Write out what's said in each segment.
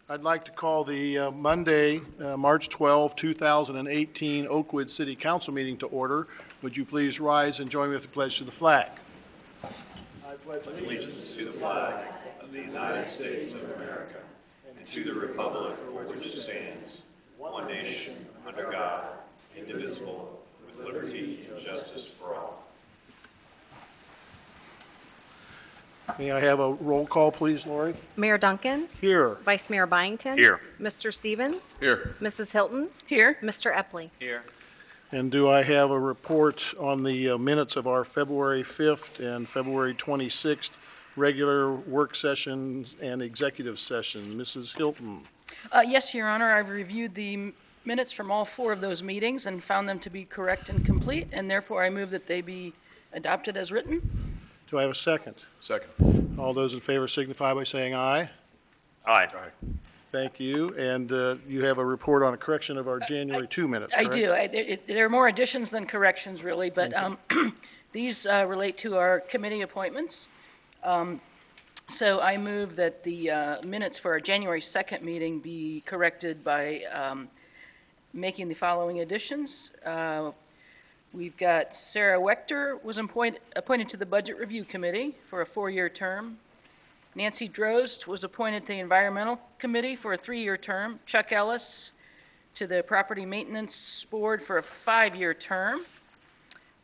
I'd like to call the Monday, March 12, 2018 Oakwood City Council meeting to order. Would you please rise and join me with the pledge to the flag? I pledge allegiance to the flag of the United States of America and to the republic for which it stands, one nation, under God, indivisible, with liberty and justice for all. May I have a roll call, please, Lori? Mayor Duncan? Here. Vice Mayor Byington? Here. Mr. Stevens? Here. Mrs. Hilton? Here. Mr. Epley? Here. And do I have a report on the minutes of our February 5th and February 26th regular work sessions and executive session? Mrs. Hilton. Yes, Your Honor, I've reviewed the minutes from all 4 of those meetings and found them to be correct and complete, and therefore I move that they be adopted as written. Do I have a second? Second. All those in favor signify by saying aye. Aye. Thank you. And you have a report on a correction of our January 2 minutes, I correct? do. There are more additions than corrections, really, but these relate to our committee appointments. So I move that the minutes for our January 2nd meeting be corrected by making the following additions. We've got Sarah Wechter was appointed to the Budget Review Committee for a 4-year term. Nancy Drost was appointed to the Environmental Committee for a 3-year term. Chuck Ellis to the Property Maintenance Board for a 5-year term.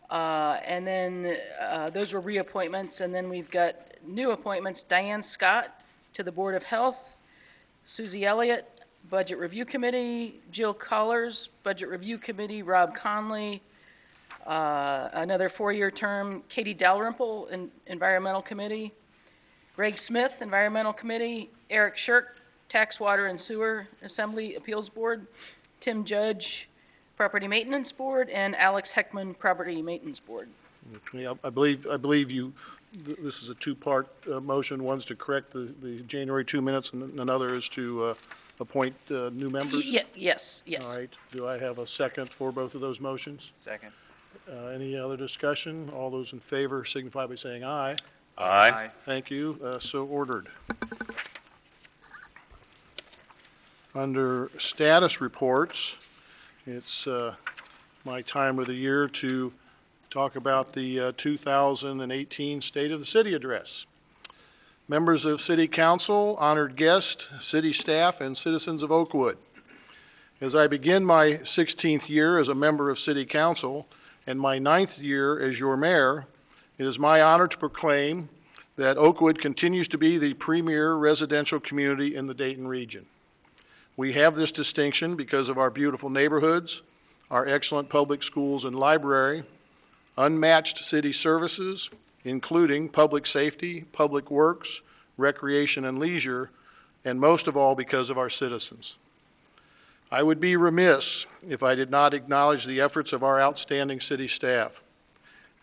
And then those were reappointments. And then we've got new appointments. Diane Scott to the Board of Health. Susie Elliott, Budget Review Committee. Jill Collars, Budget Review Committee. Rob Conley, another 4-year term. Katie Dalrymple, Environmental Committee. Greg Smith, Environmental Committee. Eric Shirk, Tax, Water, and Sewer Assembly Appeals Board. Tim Judge, Property Maintenance Board, and Alex Heckman, Property Maintenance Board. Okay, I believe you. This is a 2-part motion. One's to correct the January 2 minutes, and another is to appoint new members. Yes. All right. Do I have a second for both of those motions? Second. Any other discussion? All those in favor signify by saying aye. Aye. Thank you. So ordered. Under status reports, it's my time of the year to talk about the 2018 State of the City Address. Members of City Council, honored guests, city staff, and citizens of Oakwood. As I begin my 16th year as a member of City Council and my 9th year as your mayor, it is my honor to proclaim that Oakwood continues to be the premier residential community in the Dayton region. We have this distinction because of our beautiful neighborhoods, our excellent public schools and library, unmatched city services, including public safety, public works, recreation and leisure, and most of all because of our citizens. I would be remiss if I did not acknowledge the efforts of our outstanding city staff.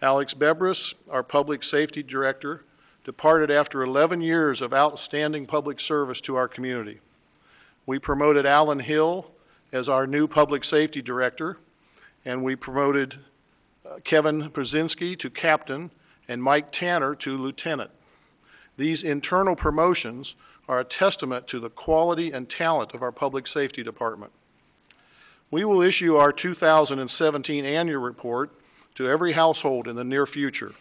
Alex Bebris, our public safety director, departed after 11 years of outstanding public service to our community. We promoted Alan Hill as our new public safety director, and we promoted Kevin Brzezinski to captain and Mike Tanner to lieutenant. These internal promotions are a testament to the quality and talent of our public safety department. We will issue our 2017 annual report to every household in the near future.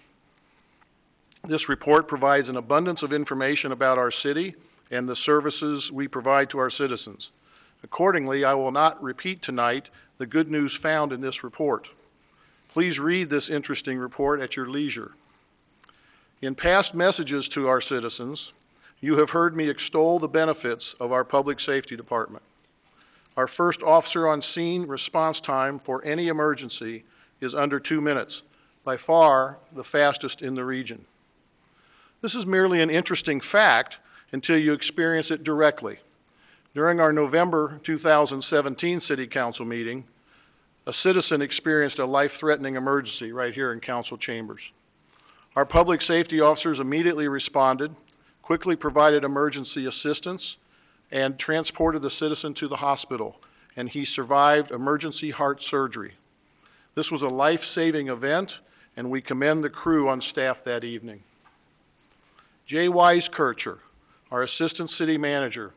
This report provides an abundance of information about our city and the services we provide to our citizens. Accordingly, I will not repeat tonight the good news found in this report. Please read this interesting report at your leisure. In past messages to our citizens, you have heard me extol the benefits of our public safety department. Our first officer on scene response time for any emergency is under 2 minutes, by far the fastest in the region. This is merely an interesting fact until you experience it directly. During our November 2017 City Council meeting, a citizen experienced a life-threatening emergency right here in council chambers. Our public safety officers immediately responded, quickly provided emergency assistance, and transported the citizen to the hospital, and he survived emergency heart surgery. This was a life-saving event, and we commend the crew on staff that evening. Jay Weiskircher, our Assistant City Manager,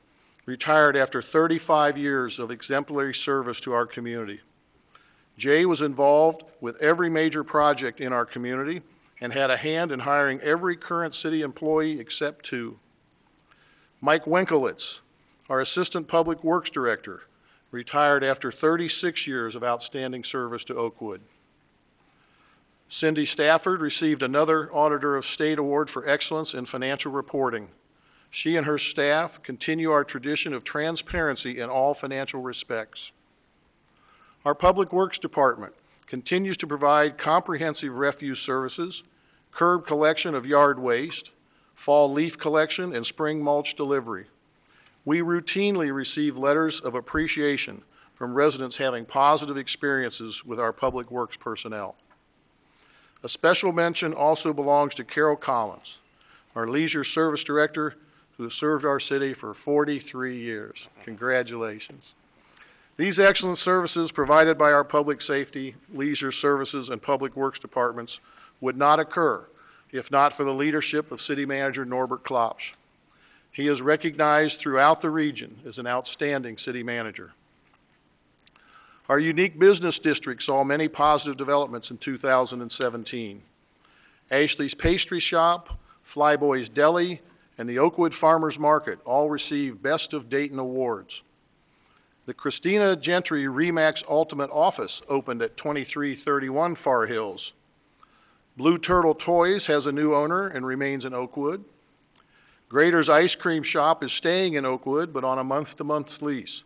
retired after 35 years of exemplary service to our community. Jay was involved with every major project in our community and had a hand in hiring every current city employee except 2. Mike Winkelitz, our Assistant Public Works Director, retired after 36 years of outstanding service to Oakwood. Cindy Stafford received another Auditor of State Award for Excellence in Financial Reporting. She and her staff continue our tradition of transparency in all financial respects. Our Public Works Department continues to provide comprehensive refuse services, curb collection of yard waste, fall leaf collection, and spring mulch delivery. We routinely receive letters of appreciation from residents having positive experiences with our Public Works personnel. A special mention also belongs to Carol Collins, our Leisure Service Director, who has served our city for 43 years. Congratulations. These excellent services provided by our Public Safety, Leisure Services, and Public Works departments would not occur if not for the leadership of City Manager Norbert Klopsch. He is recognized throughout the region as an outstanding city manager. Our unique business district saw many positive developments in 2017. Ashley's Pastry Shop, Flyboy's Deli, and the Oakwood Farmers Market all received Best of Dayton awards. The Christina Gentry Remax Ultimate Office opened at 2331 Far Hills. Blue Turtle Toys has a new owner and remains in Oakwood. Grader's Ice Cream Shop is staying in Oakwood, but on a month-to-month lease.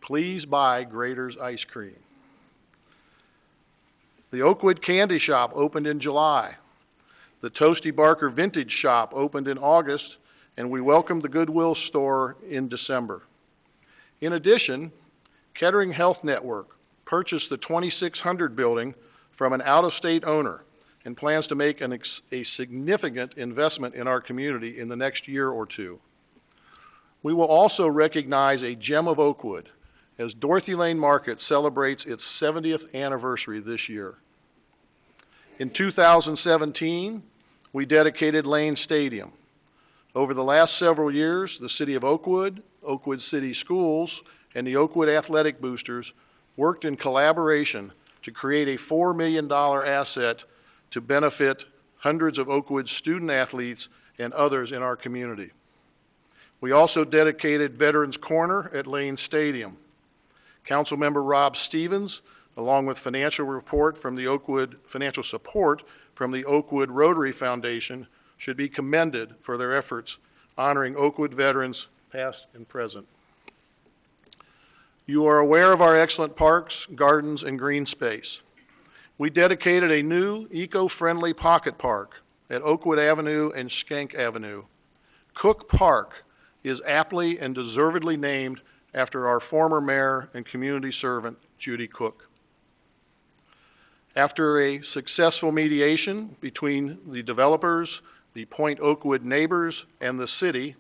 Please buy Grader's Ice Cream. The Oakwood Candy Shop opened in July. The Toasty Barker Vintage Shop opened in August, and we welcomed the Goodwill store in December. In addition, Kettering Health Network purchased the 2600 building from an out-of-state owner and plans to make a significant investment in our community in the next year or 2. We will also recognize a gem of Oakwood as Dorothy Lane Market celebrates its 70th anniversary this year. In 2017, we dedicated Lane Stadium. Over the last several years, the City of Oakwood, Oakwood City Schools, and the Oakwood Athletic Boosters worked in collaboration to create a $4 million asset to benefit hundreds of Oakwood student athletes and others in our community. We also dedicated Veterans Corner at Lane Stadium. Councilmember Rob Stevens, along with financial support from the Oakwood Rotary Foundation, should be commended for their efforts honoring Oakwood veterans past and present. You are aware of our excellent parks, gardens, and green space. We dedicated a new eco-friendly pocket park at Oakwood Avenue and Schenck Avenue. Cook Park is aptly and deservedly named after our former mayor and community servant, Judy Cook. After a successful mediation between the developers, the Point Oakwood neighbors, and the city,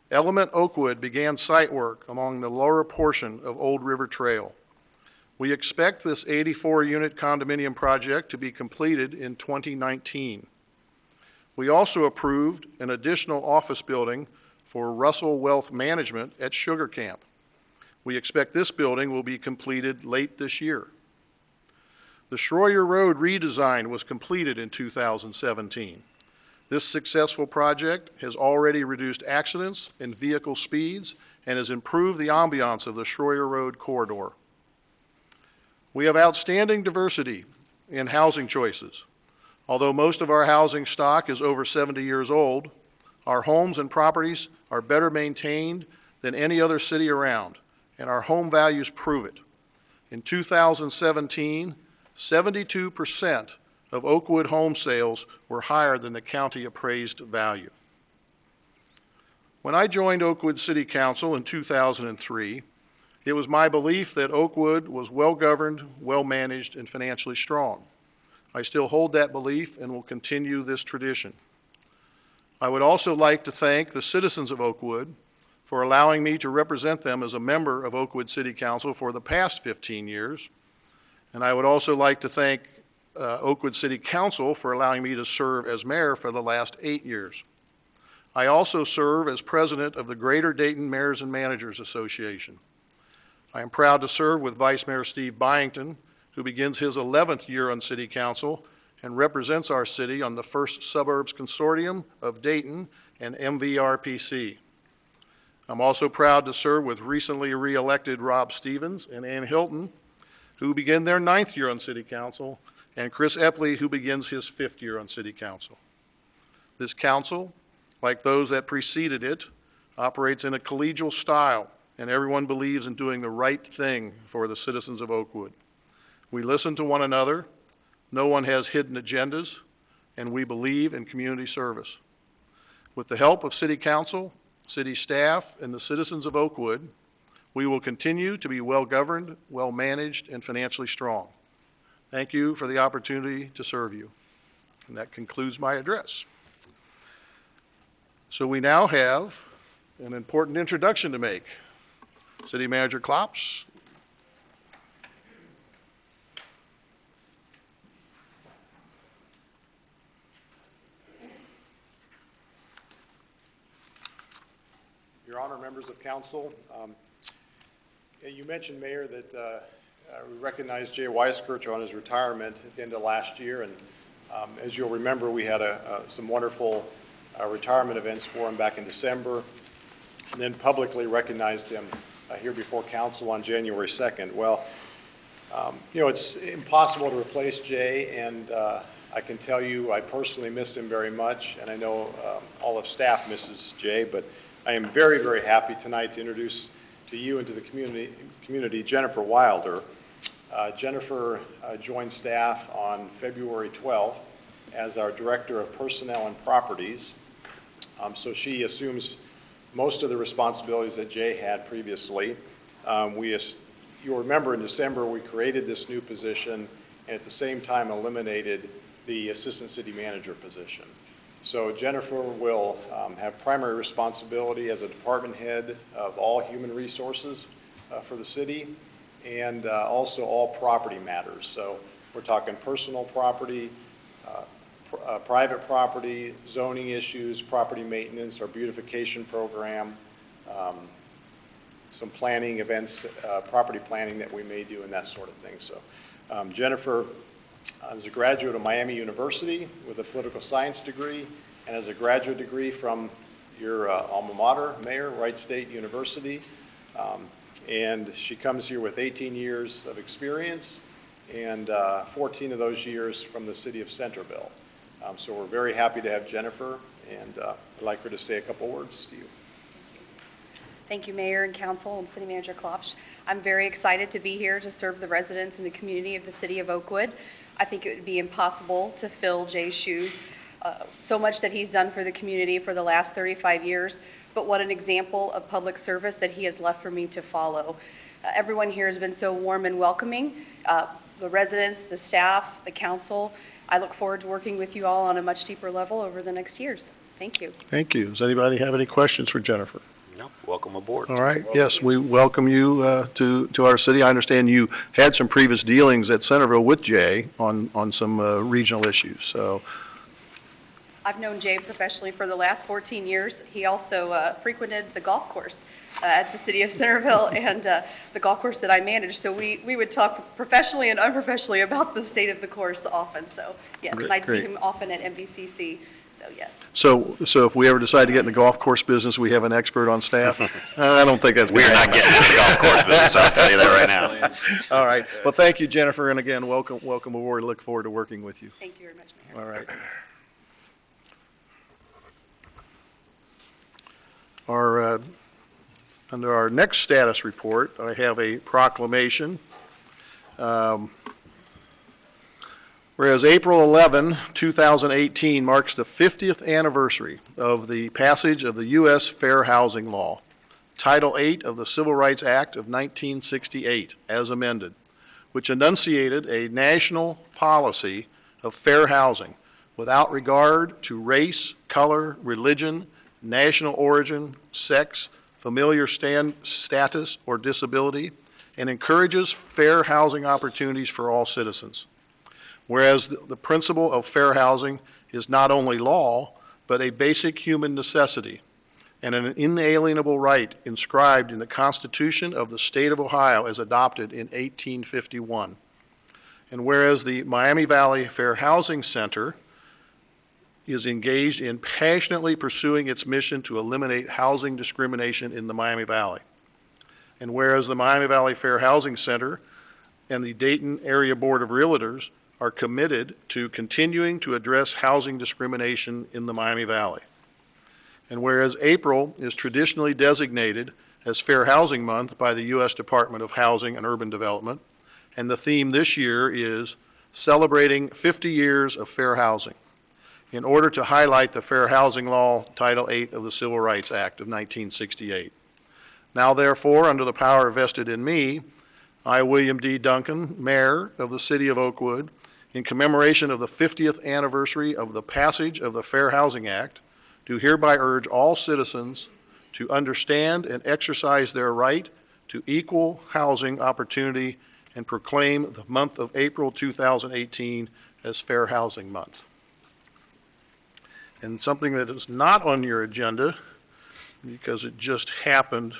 Element Oakwood began site work along the lower portion of Old River Trail. We expect this 84-unit condominium project to be completed in 2019. We also approved an additional office building for Russell Wealth Management at Sugar Camp. We expect this building will be completed late this year. The Schroyer Road redesign was completed in 2017. This successful project has already reduced accidents and vehicle speeds and has improved the ambiance of the Schroyer Road corridor. We have outstanding diversity in housing choices. Although most of our housing stock is over 70 years old, our homes and properties are better maintained than any other city around, and our home values prove it. In 2017, 72% of Oakwood home sales were higher than the county appraised value. When I joined Oakwood City Council in 2003, it was my belief that Oakwood was well-governed, well-managed, and financially strong. I still hold that belief and will continue this tradition. I would also like to thank the citizens of Oakwood for allowing me to represent them as a member of Oakwood City Council for the past 15 years. And I would also like to thank Oakwood City Council for allowing me to serve as mayor for the last 8 years. I also serve as president of the Greater Dayton Mayors and Managers Association. I am proud to serve with Vice Mayor Steve Byington, who begins his 11th year on City Council and represents our city on the First Suburbs Consortium of Dayton and MVRPC. I'm also proud to serve with recently re-elected Rob Stevens and Ann Hilton, who begin their 9th year on City Council, and Chris Epley, who begins his 5th year on City Council. This council, like those that preceded it, operates in a collegial style, and everyone believes in doing the right thing for the citizens of Oakwood. We listen to one another, no one has hidden agendas, and we believe in community service. With the help of City Council, City staff, and the citizens of Oakwood, we will continue to be well-governed, well-managed, and financially strong. Thank you for the opportunity to serve you. And that concludes my address. So we now have an important introduction to make. City Manager Klops. Your Honor, members of council, you mentioned, Mayor, that we recognized Jay Weiskirch on his retirement at the end of last year, and as you'll remember, we had some wonderful retirement events for him back in December, and then publicly recognized him here before council on January 2nd. Well, you know, it's impossible to replace Jay, and I can tell you I personally miss him very much, and I know all of staff misses Jay, but I am very, very happy tonight to introduce to you and to the community Jennifer Wilder. Jennifer joined staff on February 12th as our Director of Personnel and Properties. So she assumes most of the responsibilities that Jay had previously. You'll remember in December we created this new position and at the same time eliminated the Assistant City Manager position. So Jennifer will have primary responsibility as a department head of all human resources for the city and also all property matters. So we're talking personal property, private property, zoning issues, property maintenance, our beautification program, some planning events, property planning that we may do and that sort of thing. So Jennifer is a graduate of Miami University with a political science degree and has a graduate degree from your alma mater, Mayor, Wright State University. And she comes here with 18 years of experience and 14 of those years from the city of Centerville. So we're very happy to have Jennifer, and I'd like her to say a couple words to you. Thank you, Mayor and Council and City Manager Klopsch. I'm very excited to be here to serve the residents and the community of the city of Oakwood. I think it would be impossible to fill Jay's shoes. So much that he's done for the community for the last 35 years, but what an example of public service that he has left for me to follow. Everyone here has been so warm and welcoming. The residents, the staff, the council. I look forward to working with you all on a much deeper level over the next years. Thank you. Thank you. Does anybody have any questions for Jennifer? No, welcome aboard. All right. Yes, we welcome you to our city. I understand you had some previous dealings at Centerville with Jay on some regional issues. So I've known Jay professionally for the last 14 years. He also frequented the golf course at the city of Centerville and the golf course that I manage. So we would talk professionally and unprofessionally about the state of the course often. So yes, and I'd see him often at MVCC. So yes. So if we ever decide to get in the golf course business, we have an expert on staff. I don't think that's We're not getting into the golf course business, I'll tell you that right now. All right. Well, thank you, Jennifer, and again, welcome aboard. Look forward to working with you. Thank you very much, Mayor. All right. Under our next status report, I have a proclamation. Whereas April 11, 2018 marks the 50th anniversary of the passage of the U.S. Fair Housing Law, Title 8 of the Civil Rights Act of 1968, as amended, which enunciated a national policy of fair housing without regard to race, color, religion, national origin, sex, familiar status, or disability, and encourages fair housing opportunities for all citizens. Whereas the principle of fair housing is not only law, but but a basic human necessity and an inalienable right inscribed in the Constitution of the State of Ohio as adopted in 1851. And whereas the Miami Valley Fair Housing Center is engaged in passionately pursuing its mission to eliminate housing discrimination in the Miami Valley. And whereas the Miami Valley Fair Housing Center and the Dayton Area Board of Realtors are committed to continuing to address housing discrimination in the Miami Valley. And whereas April is traditionally designated as Fair Housing Month by the U.S. Department of Housing and Urban Development, and the theme this year is Celebrating 50 Years of Fair Housing, in order to highlight the Fair Housing Law, Title VIII of the Civil Rights Act of 1968. Now therefore, under the power vested in me, I, William D. Duncan, Mayor of the City of Oakwood, in commemoration of the 50th anniversary of the passage of the Fair Housing Act, do hereby urge all citizens to understand and exercise their right to equal housing opportunity and proclaim the month of April 2018 as Fair Housing Month. And something that is not on your agenda, because it just happened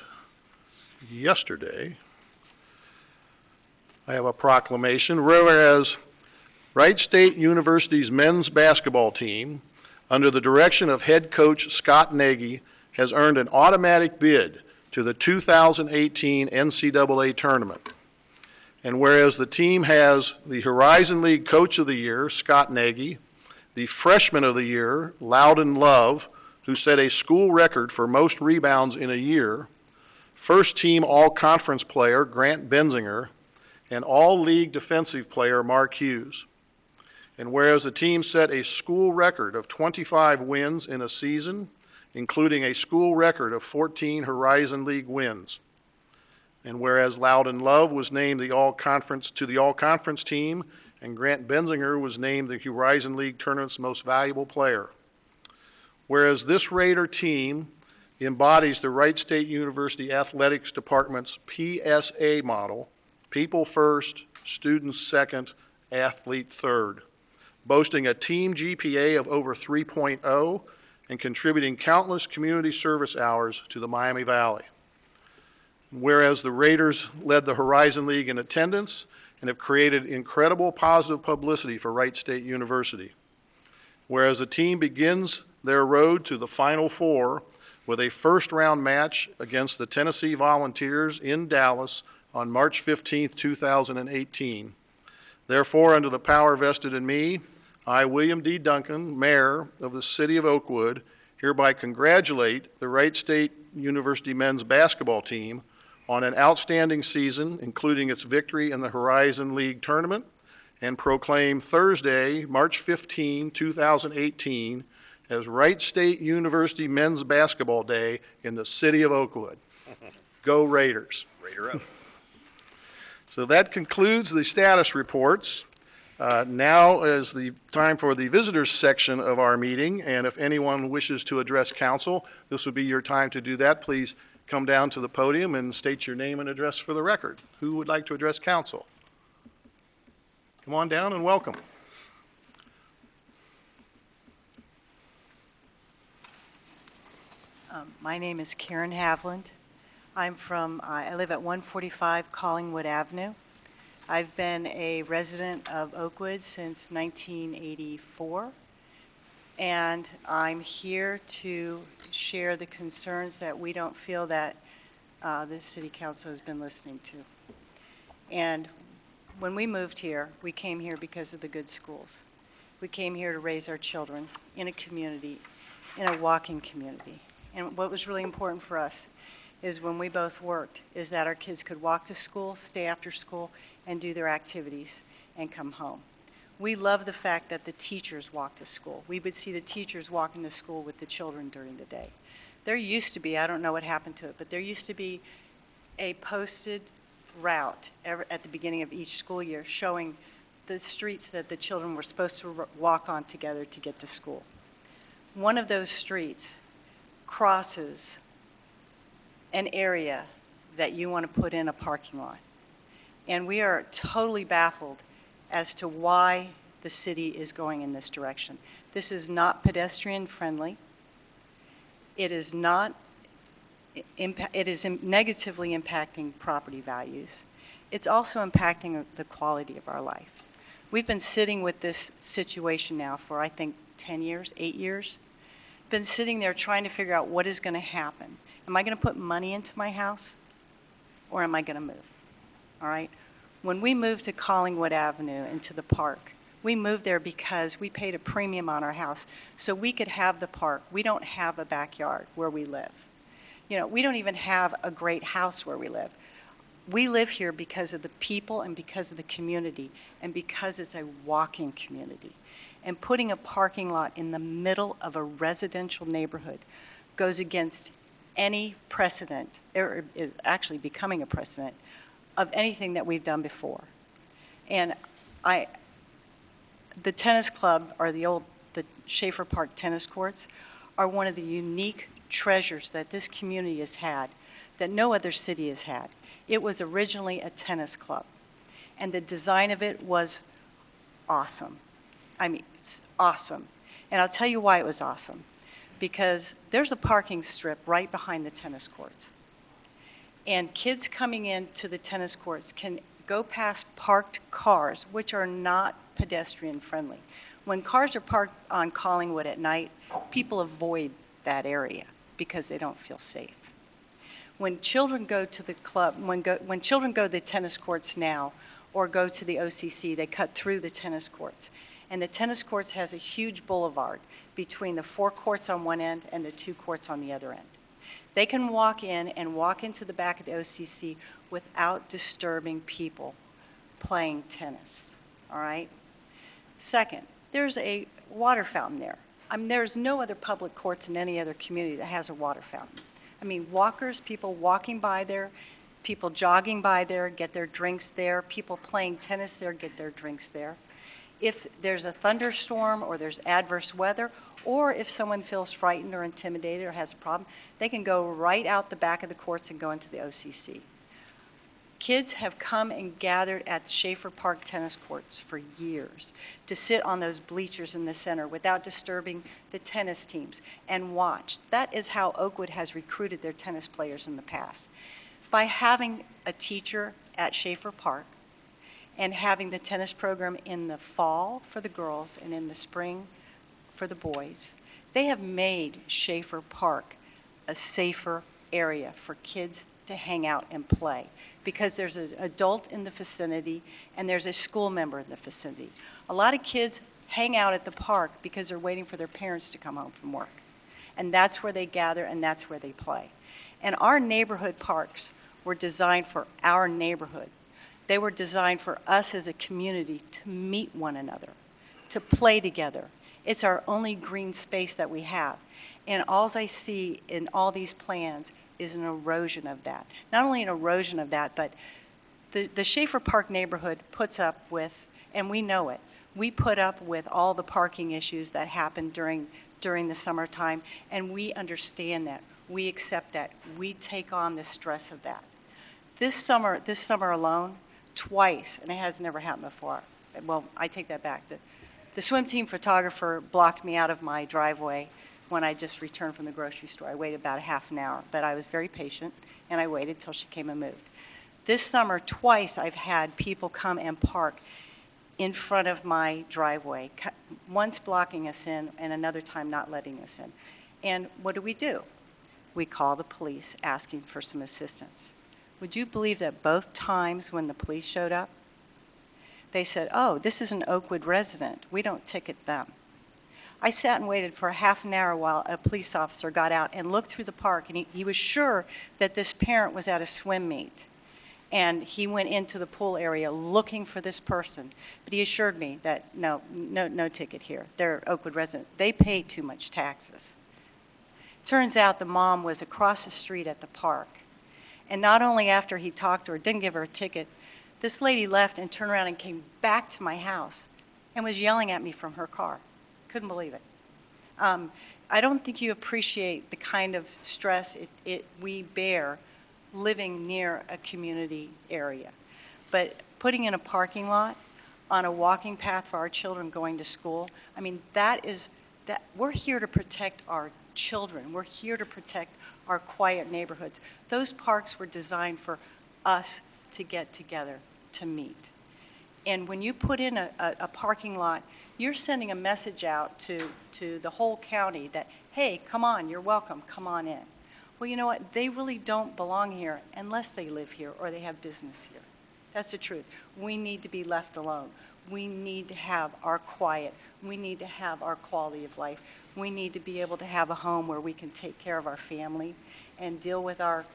yesterday, I have a proclamation. Whereas Wright State University's men's basketball team, under the direction of head coach Scott Nagy, has earned an automatic bid to the 2018 NCAA tournament. And whereas the team has the Horizon League Coach of the Year, Scott Nagy, the Freshman of the Year, Loudon Love, who set a school record for most rebounds in a year, first team all-conference player, Grant Benzinger, and all-league defensive player, Mark Hughes. And whereas the team set a school record of 25 wins in a season, including a school record of 14 Horizon League wins. And whereas Loudon Love was named to the all-conference team, and Grant Benzinger was named the Horizon League Tournament's most valuable player. Whereas this Raider team embodies the Wright State University Athletics Department's PSA model, people first, students second, athlete third, boasting a team GPA of over 3.0 and contributing countless community service hours to the Miami Valley. Whereas the Raiders led the Horizon League in attendance and have created incredible positive publicity for Wright State University. Whereas the team begins their road to the Final Four with a first-round match against the Tennessee Volunteers in Dallas on March 15, 2018. Therefore, under the power vested in me, I, William D. Duncan, Mayor of the City of Oakwood, hereby congratulate the Wright State University men's basketball team on an outstanding season, including its victory in the Horizon League tournament, and proclaim Thursday, March 15, 2018, as Wright State University Men's Basketball Day in the City of Oakwood. Go Raiders. Raider up. So that concludes the status reports. Now is the time for the visitors section of our meeting, and if anyone wishes to address council, this would be your time to do that. Please come down to the podium and state your name and address for the record. Who would like to address council? Come on down and welcome. My name is Karen Havland. I live at 145 Collingwood Avenue. I've been a resident of Oakwood since 1984, and I'm here to share the concerns that we don't feel that the City Council has been listening to. And when we moved here, we came here because of the good schools. We came here to raise our children in a community, in a walking community. And what was really important for us is when we both worked, is that our kids could walk to school, stay after school, and do their activities and come home. We love the fact that the teachers walk to school. We would see the teachers walking to school with the children during the day. There used to be, I don't know what happened to it, but there used to be a posted route at the beginning of each school year showing the streets that the children were supposed to walk on together to get to school. One of those streets crosses an area that you want to put in a parking lot. And we are totally baffled as to why the city is going in this direction. This is not pedestrian friendly. It is not, it is negatively impacting property values. It's also impacting the quality of our life. We've been sitting with this situation now for, I think, 10 years, 8 years. Been sitting there trying to figure out what is going to happen. Am I going to put money into my house, or am I going to move? All right? When we moved to Collingwood Avenue into the park, we moved there because we paid a premium on our house so we could have the park. We don't have a backyard where we live. You know, we don't even have a great house where we live. We live here because of the people and because of the community and because it's a walking community. And putting a parking lot in the middle of a residential neighborhood goes against any precedent, or is actually becoming a precedent, of anything that we've done before. And the tennis club, or the Schaefer Park tennis courts, are one of the unique treasures that this community has had that no other city has had. It was originally a tennis club, and the design of it was awesome. I mean, it's awesome. And I'll tell you why it was awesome. Because there's a parking strip right behind the tennis courts. And kids coming into the tennis courts can go past parked cars, which are not pedestrian friendly. When cars are parked on Collingwood at night, people avoid that area because they don't feel safe. When children go to the club, when children go to the tennis courts now or go to the OCC, they cut through the tennis courts. And the tennis courts has a huge boulevard between the 4 courts on one end and the 2 courts on the other end. They can walk in and walk into the back of the OCC without disturbing people playing tennis, all right? Second, there's a water fountain there. I mean, there's no other public courts in any other community that has a water fountain. I mean, walkers, people walking by there, people jogging by there, get their drinks there, people playing tennis there, get their drinks there. If there's a thunderstorm or there's adverse weather, or if someone feels frightened or intimidated or has a problem, they can go right out the back of the courts and go into the OCC. Kids have come and gathered at the Schaefer Park tennis courts for years to sit on those bleachers in the center without disturbing the tennis teams and watch. That is how Oakwood has recruited their tennis players in the past. By having a teacher at Schaefer Park and having the tennis program in the fall for the girls and in the spring for the boys, they have made Schaefer Park a safer area for kids to hang out and play because there's an adult in the vicinity and there's a school member in the vicinity. A lot of kids hang out at the park because they're waiting for their parents to come home from work. And that's where they gather and that's where they play. And our neighborhood parks were designed for our neighborhood. They were designed for us as a community to meet one another, to play together. It's our only green space that we have. And all I see in all these plans is an erosion of that. Not only an erosion of that, but the Schaefer Park neighborhood puts up with, and we know it, we put up with all the parking issues that happen during the summertime, and we understand that. We accept that. We take on the stress of that. This summer alone, twice, and it has never happened before. Well, I take that back. The swim team photographer blocked me out of my driveway when I just returned from the grocery store. I waited about a half an hour, but I was very patient, and I waited till she came and moved. This summer, twice I've had people come and park in front of my driveway, once blocking us in and another time not letting us in. And what do? We call the police asking for some assistance. Would you believe that both times when the police showed up, they said, "Oh, this is an Oakwood resident. We don't ticket them." I sat and waited for a half an hour while a police officer got out and looked through the park, and he was sure that this parent was at a swim meet. And he went into the pool area looking for this person. But he assured me that no ticket here. They're Oakwood resident. They pay too much taxes. Turns out the mom was across the street at the park. And not only after he talked to her, didn't give her a ticket, this lady left and turned around and came back to my house and was yelling at me from her car. Couldn't believe it. I don't think you appreciate the kind of stress we bear living near a community area. But putting in a parking lot on a walking path for our children going to school, I mean, that we're here to protect our children. We're here to protect our quiet neighborhoods. Those parks were designed for us to get together, to meet. And when you put in a parking lot, you're sending a message out to the whole county that, hey, come on, you're welcome, come on in. Well, you know what? They really don't belong here unless they live here or they have business here. That's the truth. We need to be left alone. We need to have our quiet. We need to have our quality of life. We need to be able to have a home where we can take care of our family and deal with our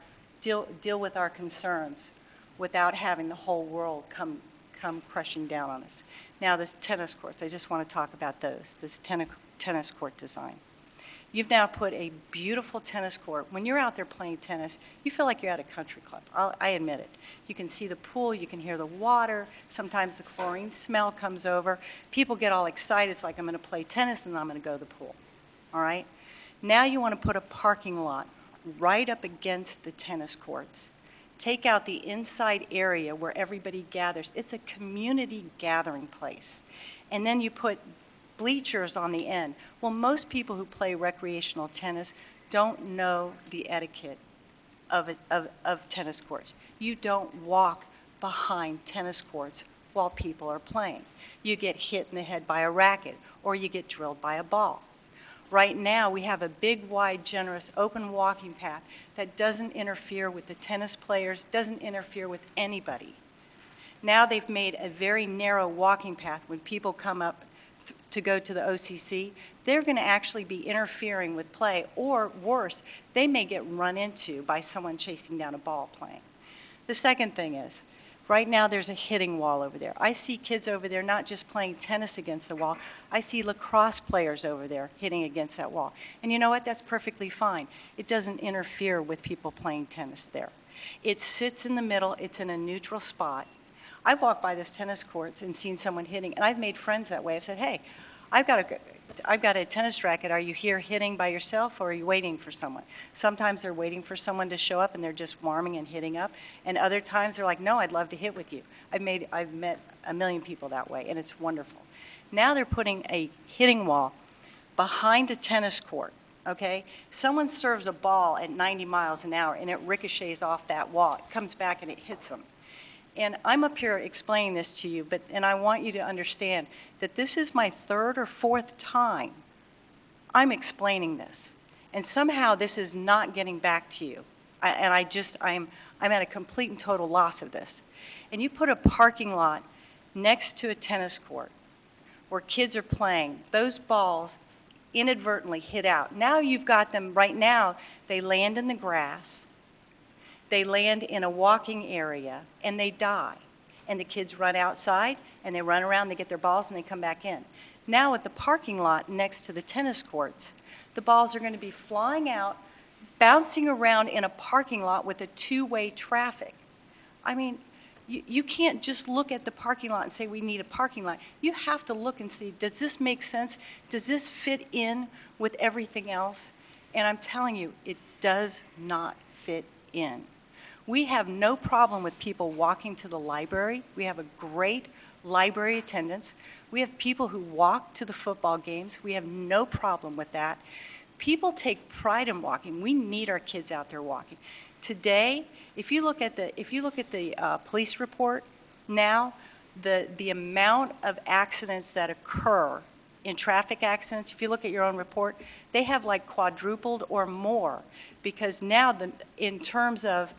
concerns without having the whole world come crushing down on us. Now, this tennis courts, I just want to talk about those, this tennis court design. You've now put a beautiful tennis court. When you're out there playing tennis, you feel like you're at a country club. I admit it. You can see the pool, you can hear the water, sometimes the chlorine smell comes over. People get all excited, it's like I'm going to play tennis and I'm going to go to the pool. All right? Now you want to put a parking lot right up against the tennis courts. Take out the inside area where everybody gathers. It's a community gathering place. And then you put bleachers on the end. Well, most people who play recreational tennis don't know the etiquette of tennis courts. You don't walk behind tennis courts while people are playing. You get hit in the head by a racket, or you get drilled by a ball. Right now, we have a big, wide, generous, open walking path that doesn't interfere with the tennis players, doesn't interfere with anybody. Now they've made a very narrow walking path. When people come up to go to the OCC, they're going to actually be interfering with play, or worse, they may get run into by someone chasing down a ball playing. The second thing is, right now there's a hitting wall over there. I see kids over there not just playing tennis against the wall, I see lacrosse players over there hitting against that wall. And you know what? That's perfectly fine. It doesn't interfere with people playing tennis there. It sits in the middle, it's in a neutral spot. I've walked by those tennis courts and seen someone hitting, and I've made friends that way. I've said, hey, I've got a tennis racket. Are you here hitting by yourself, or are you waiting for someone? Sometimes they're waiting for someone to show up and they're just warming and hitting up. And other times they're like, no, I'd love to hit with you. I've met a million people that way, and it's wonderful. Now they're putting a hitting wall behind a tennis court, okay? Someone serves a ball at 90 miles an hour and it ricochets off that wall. It comes back and it hits them. And I'm up here explaining this to you, and I want you to understand that this is my third or fourth time I'm explaining this. And somehow this is not getting back to you. I'm at a complete and total loss of this. And you put a parking lot next to a tennis court where kids are playing. Those balls inadvertently hit out. Now you've got them, right now, they land in the grass. They land in a walking area, and they die. And the kids run outside, and they run around, they get their balls, and they come back in. Now at the parking lot next to the tennis courts, the balls are going to be flying out, bouncing around in a parking lot with a two-way traffic. I mean, you can't just look at the parking lot and say we need a parking lot. You have to look and see, does this make sense? Does this fit in with everything else? And I'm telling you, it does not fit in. We have no problem with people walking to the library. We have a great library attendance. We have people who walk to the football games. We have no problem with that. People take pride in walking. We need our kids out there walking. Today, if you look at the police report now, the amount of accidents that occur in traffic accidents, if you look at your own report, they have like quadrupled or more, because now in terms of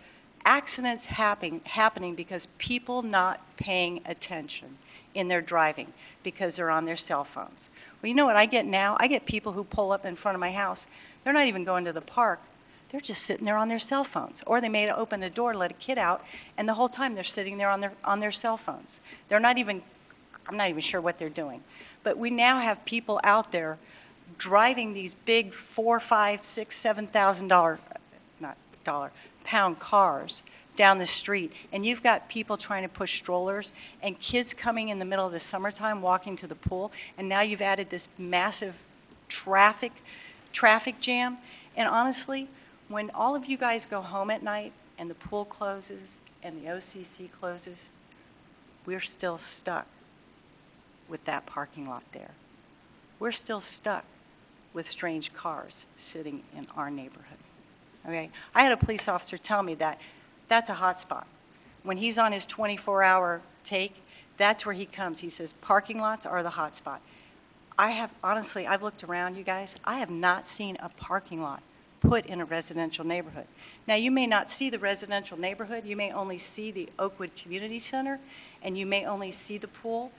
accidents happening because people not paying attention in their driving because they're on their cell phones. Well, you know what I get now? I get people who pull up in front of my house. They're not even going to the park. They're just sitting there on their cell phones. Or they may open the door, let a kid out, and the whole time they're sitting there on their cell phones. I'm not even sure what they're doing. But we now have people out there driving these big $4,000, $5,000, $6,000, $7,000 pound cars down the street, and you've got people trying to push strollers and kids coming in the middle of the summertime walking to the pool, and now you've added this massive traffic jam. And honestly, when all of you guys go home at night and the pool closes and the OCC closes, we're still stuck with that parking lot there. We're still stuck with strange cars sitting in our neighborhood. Okay? I had a police officer tell me that that's a hot spot. When he's on his 24-hour take, that's where he comes. He says parking lots are the hot spot. Honestly, I've looked around, you guys. I have not seen a parking lot put in a residential neighborhood. Now, you may not see the residential neighborhood. You may only see the Oakwood Community Center, and you may only see the pool.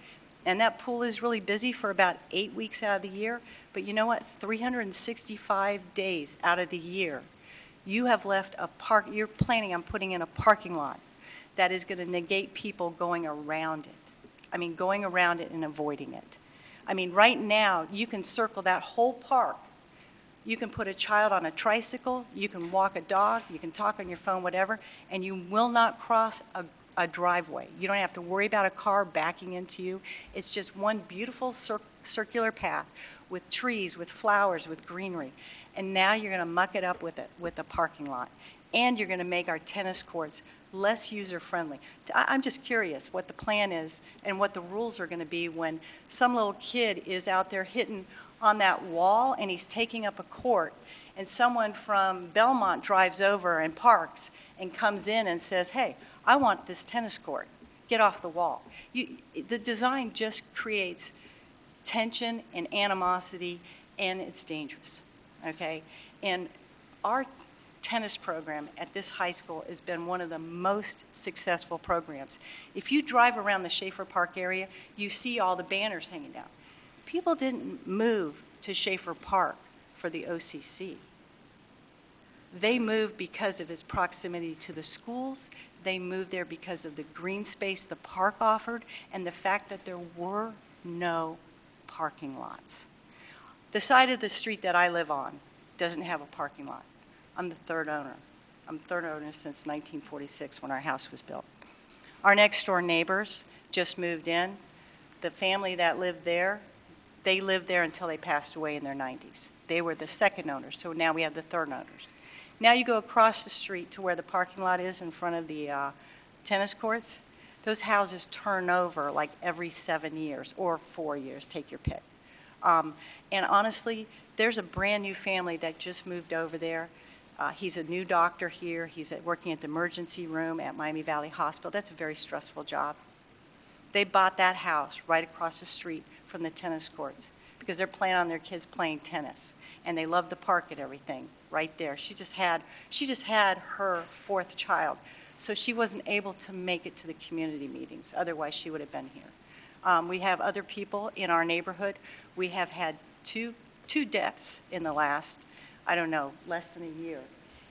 And that pool is really busy for about 8 weeks out of the year. But you know what? 365 days out of the year, you have left you're planning on putting in a parking lot that is going to negate people going around it. I mean, going around it and avoiding it. I mean, right now, you can circle that whole park. You can put a child on a tricycle, you can walk a dog, you can talk on your phone, whatever, and you will not cross a driveway. You don't have to worry about a car backing into you. It's just one beautiful circular path with trees, with flowers, with greenery. And now you're going to muck it up with a parking lot. And you're going to make our tennis courts less user-friendly. I'm just curious what the plan is and what the rules are going to be when some little kid is out there hitting on that wall and he's taking up a court, and someone from Belmont drives over and parks and comes in and says, hey, I want this tennis court. Get off the wall. The design just creates tension and animosity, and it's dangerous, okay? And our tennis program at this high school has been one of the most successful programs. If you drive around the Schaefer Park area, you see all the banners hanging down. People didn't move to Schaefer Park for the OCC. They moved because of its proximity to the schools. They moved there because of the green space the park offered and the fact that there were no parking lots. The side of the street that I live on doesn't have a parking lot. I'm the third owner. I'm third owner since 1946 when our house was built. Our next door neighbors just moved in. The family that lived there, they lived there until they passed away in their 90s. They were the second owners, so now we have the third owners. Now you go across the street to where the parking lot is in front of the tennis courts. Those houses turn over like every 7 years or 4 years, take your pick. And honestly, there's a brand new family that just moved over there. He's a new doctor here. He's working at the emergency room at Miami Valley Hospital. That's a very stressful job. They bought that house right across the street from the tennis courts because they're planning on their kids playing tennis, and they love the park and everything right there. She just had her fourth child, so she wasn't able to make it to the community meetings. Otherwise, she would have been here. We have other people in our neighborhood. We have had two deaths in the last, I don't know, less than a year.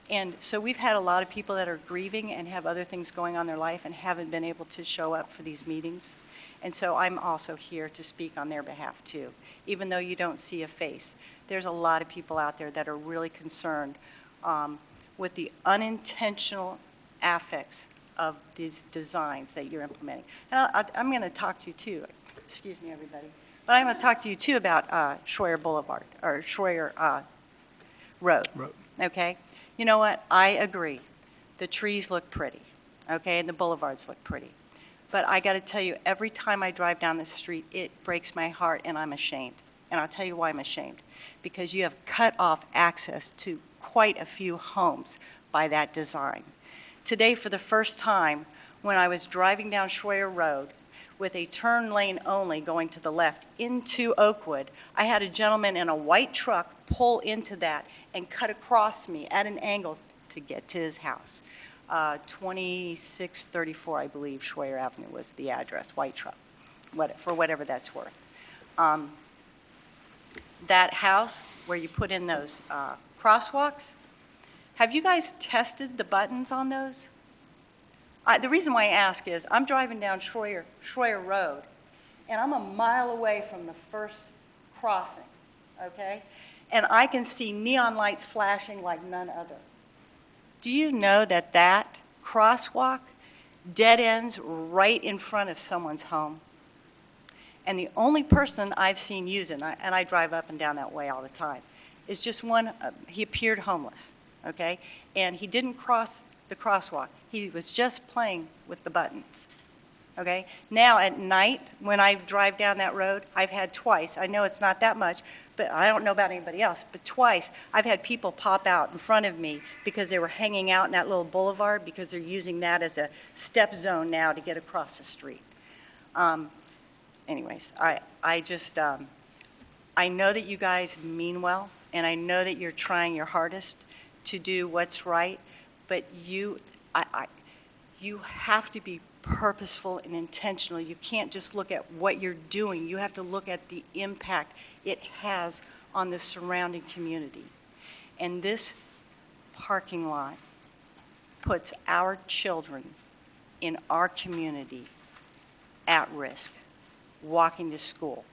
And so we've had a lot of people that are grieving and have other things going on in their life and haven't been able to show up for these meetings. And so I'm also here to speak on their behalf too. Even though you don't see a face, there's a lot of people out there that are really concerned with the unintentional affects of these designs that you're implementing. And I'm going to talk to you too. Excuse me, everybody. But I'm going to talk to you too about Schroyer Boulevard, or Schroyer Road. Okay? You know what? I agree. The trees look pretty, okay, and the boulevards look pretty. But I got to tell you, every time I drive down the street, it breaks my heart, and I'm ashamed. And I'll tell you why I'm ashamed. Because you have cut off access to quite a few homes by that design. Today, for the first time, when I was driving down Schroyer Road with a turn lane only going to the left into Oakwood, I had a gentleman in a white truck pull into that and cut across me at an angle to get to his house. 2634, I believe, Schroyer Avenue was the address, white truck, for whatever that's worth. That house where you put in those crosswalks, have you guys tested the buttons on those? The reason why I ask is I'm driving down Schroyer Road, and I'm a mile away from the first crossing, okay? And I can see neon lights flashing like none other. Do you know that that crosswalk dead ends right in front of someone's home? And the only person I've seen use it, and I drive up and down that way all the time, is just one, he appeared homeless, okay? And he didn't cross the crosswalk. He was just playing with the buttons. okay? Now, at night, when I drive down that road, I've had twice, I know it's not that much, but I don't know about anybody else, but twice, I've had people pop out in front of me because they were hanging out in that little boulevard because they're using that as a step zone now to get across the street. Anyways, I just, I know that you guys mean well, and I know that you're trying your hardest to do what's right, but you have to be purposeful and intentional. You can't just look at what you're doing. You have to look at the impact it has on the surrounding community. And this parking lot puts our children in our community at risk, walking to school.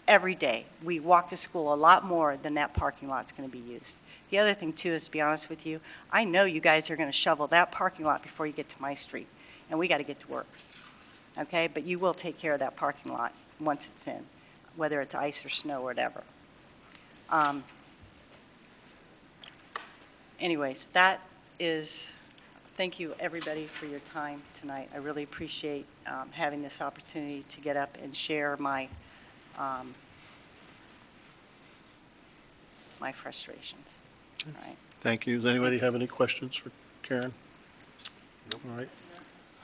Every day, we walk to school a lot more than that parking lot's going to be used. The other thing, too, is to be honest with you, I know you guys are going to shovel that parking lot before you get to my street, and we got to get to work, okay? But you will take care of that parking lot once it's in, whether it's ice or snow or whatever. Anyways, that is, thank you, everybody, for your time tonight. I really appreciate having this opportunity to get up and share my my frustrations. All right. Thank you. Does anybody have any questions for Karen? All right.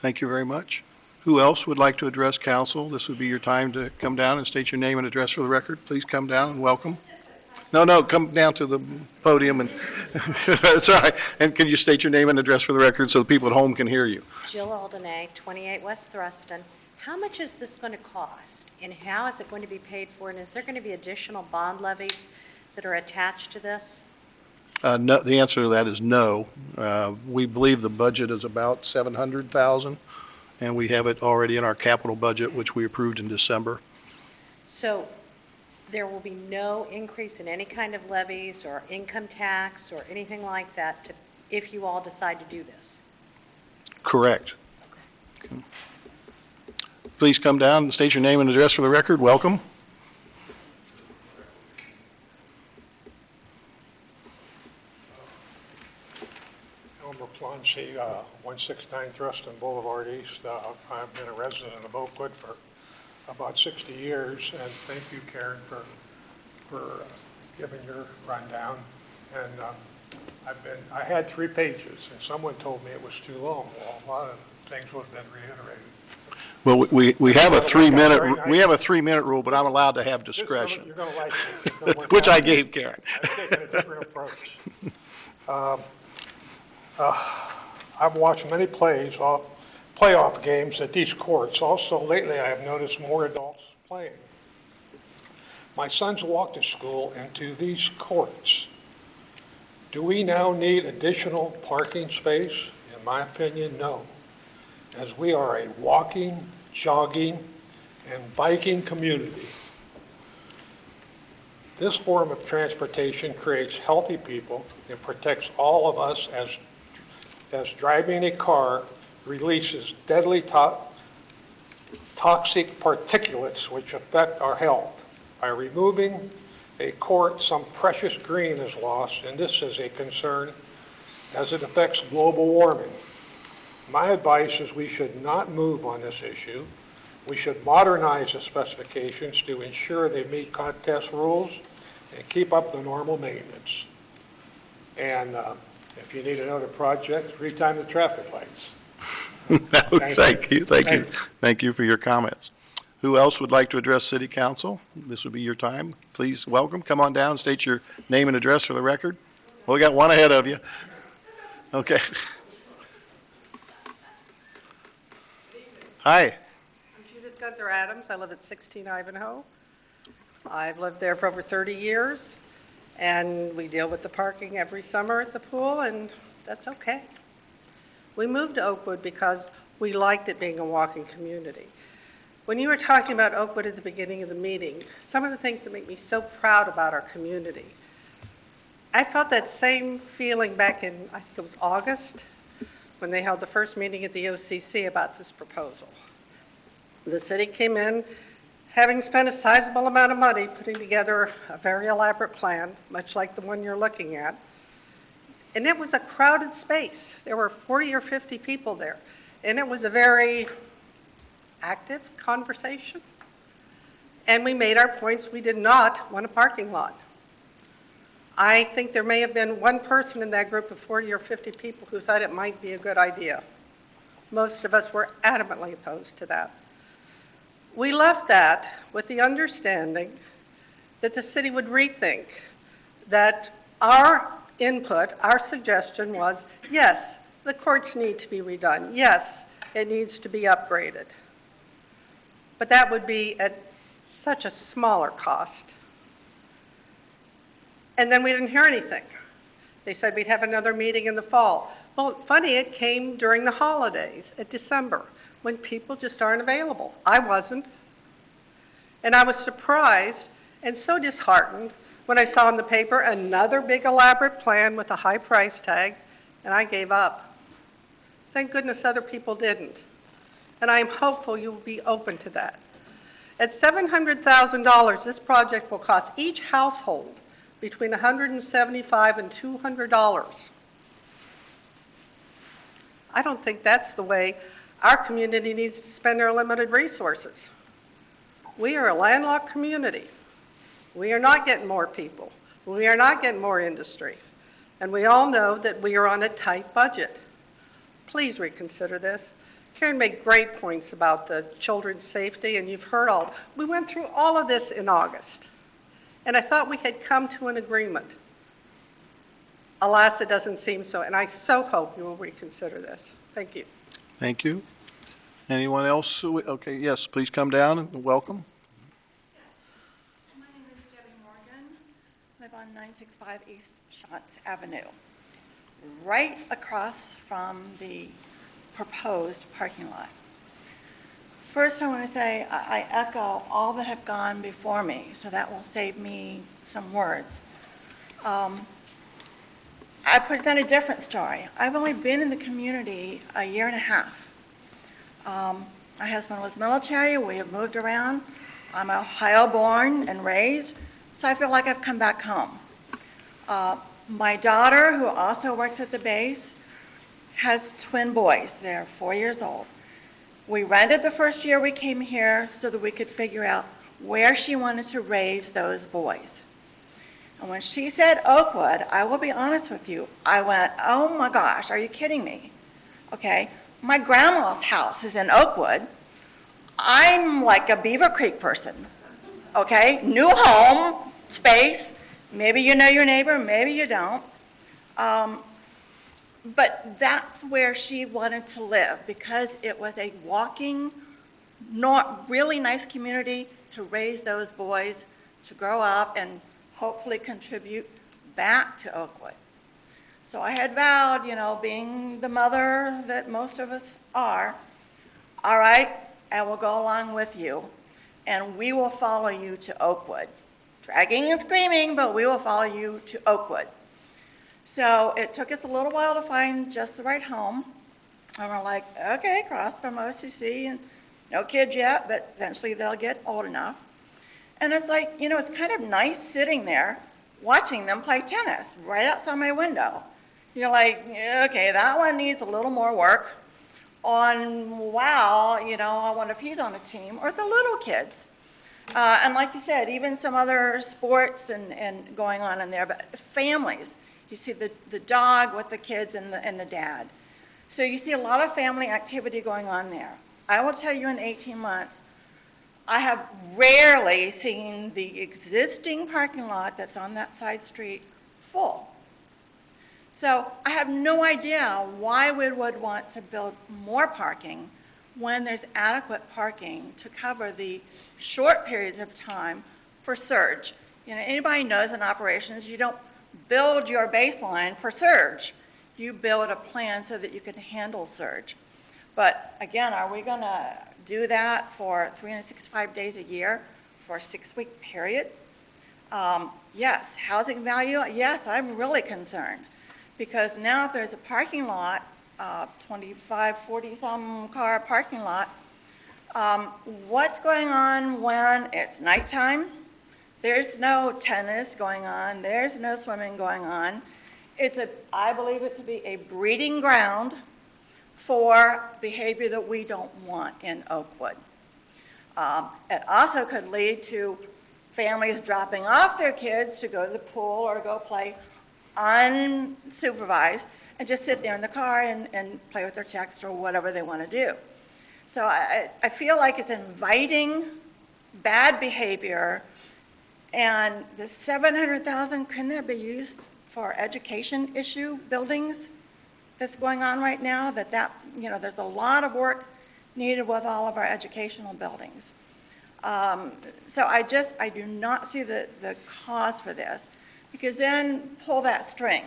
Thank you very much. Who else would like to address council? This would be your time to come down and state your name and address for the record. Please come down and welcome. No, come down to the podium and, that's all right. And can you state your name and address for the record so the people at home can hear you? Jill Aldenay, 28 West Thruston. How much is this going to cost, and how is it going to be paid for, and is there going to be additional bond levies that are attached to this? No, the answer to that is no. We believe the budget is about $700,000, and we have it already in our capital budget, which we approved in December. So there will be no increase in any kind of levies or income tax or anything like that if you all decide to do this? Correct. Okay. Please come down and state your name and address for the record. Welcome. Elmer Planche, 169 Thruston Boulevard East. I've been a resident of Oakwood for about 60 years, and thank you, Karen, for giving your rundown. And I had 3 pages, and someone told me it was too long. Well, a lot of things would have been reiterated. Well, we have a 3-minute rule, but I'm allowed to have discretion. You're going to like this. Which I gave Karen. I've taken a different approach. I've watched many playoff games at these courts. Also, lately, I have noticed more adults playing. My sons walk to school and to these courts. Do we now need additional parking space? In my opinion, no, as we are a walking, jogging, and biking community. This form of transportation creates healthy people and protects all of us as driving a car releases deadly toxic particulates which affect our health. By removing a court, some precious green is lost, and this is a concern as it affects global warming. My advice is we should not move on this issue. We should modernize the specifications to ensure they meet contest rules and keep up the normal maintenance. And if you need another project, retime the traffic lights. Thank you for your comments. Who else would like to address City Council? This would be your time. Please welcome. Come on down, state your name and address for the record. Well, we got one ahead of you. Okay. Hi. I'm Judith Gunther Adams. I live at 16 Ivanhoe. I've lived there for over 30 years, and we deal with the parking every summer at the pool, and that's okay. We moved to Oakwood because we liked it being a walking community. When you were talking about Oakwood at the beginning of the meeting, some of the things that make me so proud about our community, I felt that same feeling back in, I think it was August, when they held the first meeting at the OCC about this proposal. The city came in, having spent a sizable amount of money putting together a very elaborate plan, much like the one you're looking at. And it was a crowded space. There were 40 or 50 people there. And it was a very active conversation. And we made our points. We did not want a parking lot. I think there may have been one person in that group of 40 or 50 people who thought it might be a good idea. Most of us were adamantly opposed to that. We left that with the understanding that the city would rethink, that our input, our suggestion was, yes, the courts need to be redone. Yes, it needs to be upgraded. But that would be at such a smaller cost. And then we didn't hear anything. They said we'd have another meeting in the fall. Well, funny, it came during the holidays at December when people just aren't available. I wasn't. And I was surprised and so disheartened when I saw in the paper another big elaborate plan with a high price tag, and I gave up. Thank goodness other people didn't. And I am hopeful you will be open to that. At $700,000, this project will cost each household between $175 and $200. I don't think that's the way our community needs to spend our limited resources. We are a landlocked community. We are not getting more people. We are not getting more industry. And we all know that we are on a tight budget. Please reconsider this. Karen made great points about the children's safety, and you've heard all. We went through all of this in August, and I thought we had come to an agreement. Alas, it doesn't seem so, and I so hope you will reconsider this. Thank you. Thank you. Anyone else? Okay, yes, please come down and welcome. My name is Debbie Morgan. I live on 965 East Schatz Avenue, right across from the proposed parking lot. First, I want to say I echo all that have gone before me, so that will save me some words. I present a different story. I've only been in the community a year and a half. My husband was military. We have moved around. I'm Ohio born and raised, so I feel like I've come back home. My daughter, who also works at the base, has twin boys. They're 4 years old. We rented the first year we came here so that we could figure out where she wanted to raise those boys. And when she said Oakwood, I will be honest with you, I went, oh my gosh, are you kidding me? Okay, my grandma's house is in Oakwood. I'm like a Beaver Creek person, okay? New home, space, maybe you know your neighbor, maybe you don't. But that's where she wanted to live because it was a walking, not really nice community to raise those boys to grow up and hopefully contribute back to Oakwood. So I had vowed, you know, being the mother that most of us are, all right, I will go along with you, and we will follow you to Oakwood. Dragging and screaming, but we will follow you to Oakwood. So it took us a little while to find just the right home. And we're like, okay, across from OCC, and no kids yet, but eventually they'll get old enough. And it's like, you know, it's kind of nice sitting there watching them play tennis right outside my window. You're like, okay, that one needs a little more work. Wow, you know, I wonder if he's on a team, or the little kids. And like you said, even some other sports and going on in there, but families. You see the dog with the kids and the dad. So you see a lot of family activity going on there. I will tell you in 18 months, I have rarely seen the existing parking lot that's on that side street full. So I have no idea why we would want to build more parking when there's adequate parking to cover the short periods of time for surge. You know, anybody knows in operations, you don't build your baseline for surge. You build a plan so that you can handle surge. But again, are we going to do that for 365 days a year for a 6-week period? Yes. Housing value? Yes, I'm really concerned. Because now if there's a parking lot, 25, 40-some car parking lot, what's going on when it's nighttime? There's no tennis going on. There's no swimming going on. I believe it to be a breeding ground for behavior that we don't want in Oakwood. It also could lead to families dropping off their kids to go to the pool or go play unsupervised and just sit there in the car and play with their text or whatever they want to do. So I feel like it's inviting bad behavior, and the $700,000, couldn't that be used for education issue buildings that's going on right now? There's a lot of work needed with all of our educational buildings. So I do not see the cause for this, because then pull that string.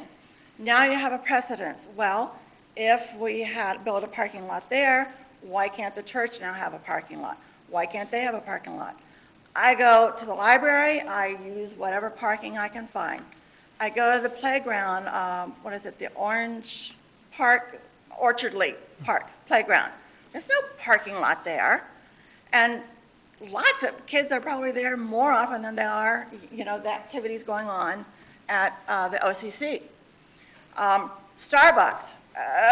Now you have a precedence. Well, if we had built a parking lot there, why can't the church now have a parking lot? Why can't they have a parking lot? I go to the library, I use whatever parking I can find. I go to the playground, the Orange Park, Orchard Lake Park playground. There's no parking lot there. And lots of kids are probably there more often than they are, the activities going on at the OCC. Starbucks.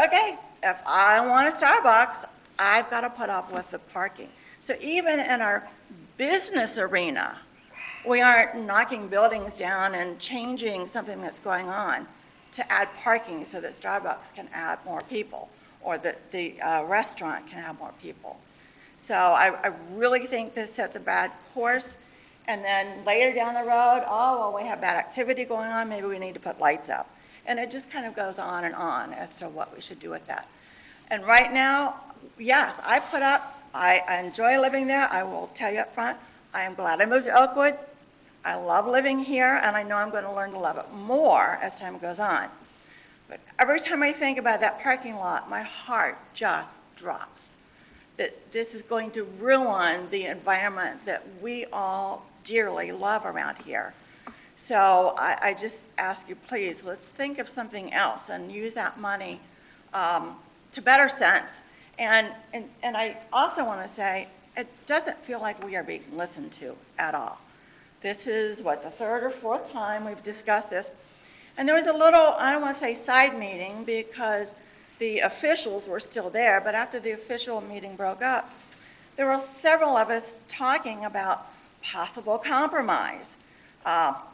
Okay, if I want a Starbucks, I've got to put up with the parking. So even in our business arena, we aren't knocking buildings down and changing something that's going on to add parking so that Starbucks can add more people, or that the restaurant can have more people. So I really think this sets a bad course. And then later down the road, we have bad activity going on, maybe we need to put lights up. And it just kind of goes on and on as to what we should do with that. And right now, yes, I enjoy living there. I will tell you up front, I am glad I moved to Oakwood. I love living here, and I know I'm going to learn to love it more as time goes on. But every time I think about that parking lot, my heart just drops. That this is going to ruin the environment that we all dearly love around here. So I just ask you, please, let's think of something else and use that money to better sense. And I also want to say, it doesn't feel like we are being listened to at all. This is, the third or fourth time we've discussed this. And there was a little, I don't want to say side meeting, because the officials were still there, but after the official meeting broke up, there were several of us talking about possible compromise.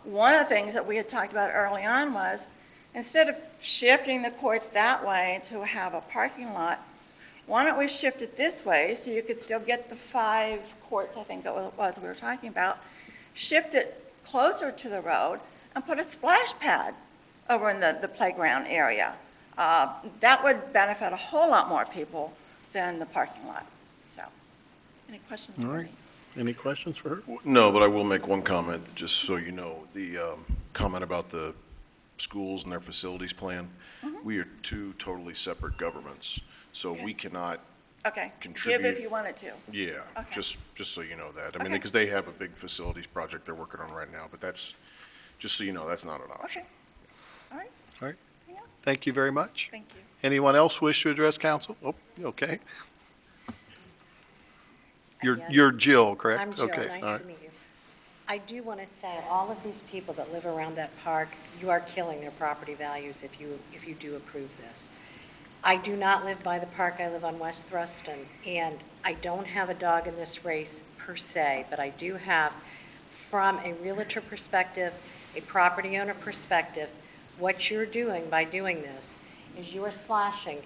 One of the things that we had talked about early on was, instead of shifting the courts that way to have a parking lot, why don't we shift it this way so you could still get the 5 courts, I think it was we were talking about, shift it closer to the road and put a splash pad over in the playground area. That would benefit a whole lot more people than the parking lot. So, any questions for me? Any questions for her? No, but I will make one comment, just so you know. The comment about the schools and their facilities plan, we are 2 totally separate governments, so we cannot contribute. Give if you wanted to. Yeah, Okay. just so you know that. I mean, because they have a big facilities project they're working on right now, but that's, just so you know, that's not an option. Okay. All right. All right. Yeah. Thank you very much. Thank you. Anyone else wish to address council? Oh, okay. You're Jill, correct? I'm Jill, Okay, nice all right. to meet you. I do want to say, all of these people that live around that park, you are killing their property values if you do approve this. I do not live by the park, I live on West Thruston, and I don't have a dog in this race per se, but I do have, from a realtor perspective, a property owner perspective, what you're doing by doing this is you are slashing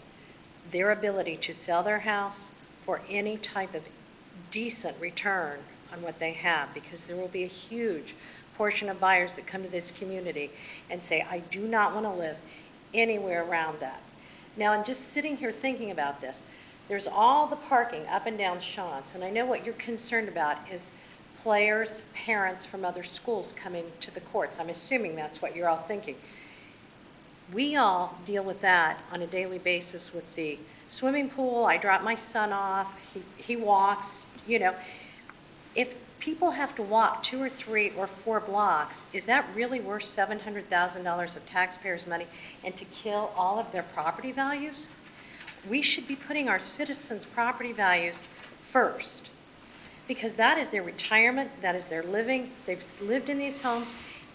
their ability to sell their house for any type of decent return on what they have, because there will be a huge portion of buyers that come to this community and say, I do not want to live anywhere around that. Now, I'm just sitting here thinking about this. There's all the parking up and down Shantz, and I know what you're concerned about is players, parents from other schools coming to the courts. I'm assuming that's what you're all thinking. We all deal with that on a daily basis with the swimming pool. I drop my son off, he walks, If people have to walk 2 or 3 or 4 blocks, is that really worth $700,000 of taxpayers' money and to kill all of their property values? We should be putting our citizens' property values first, because that is their retirement, that is their living, they've lived in these homes,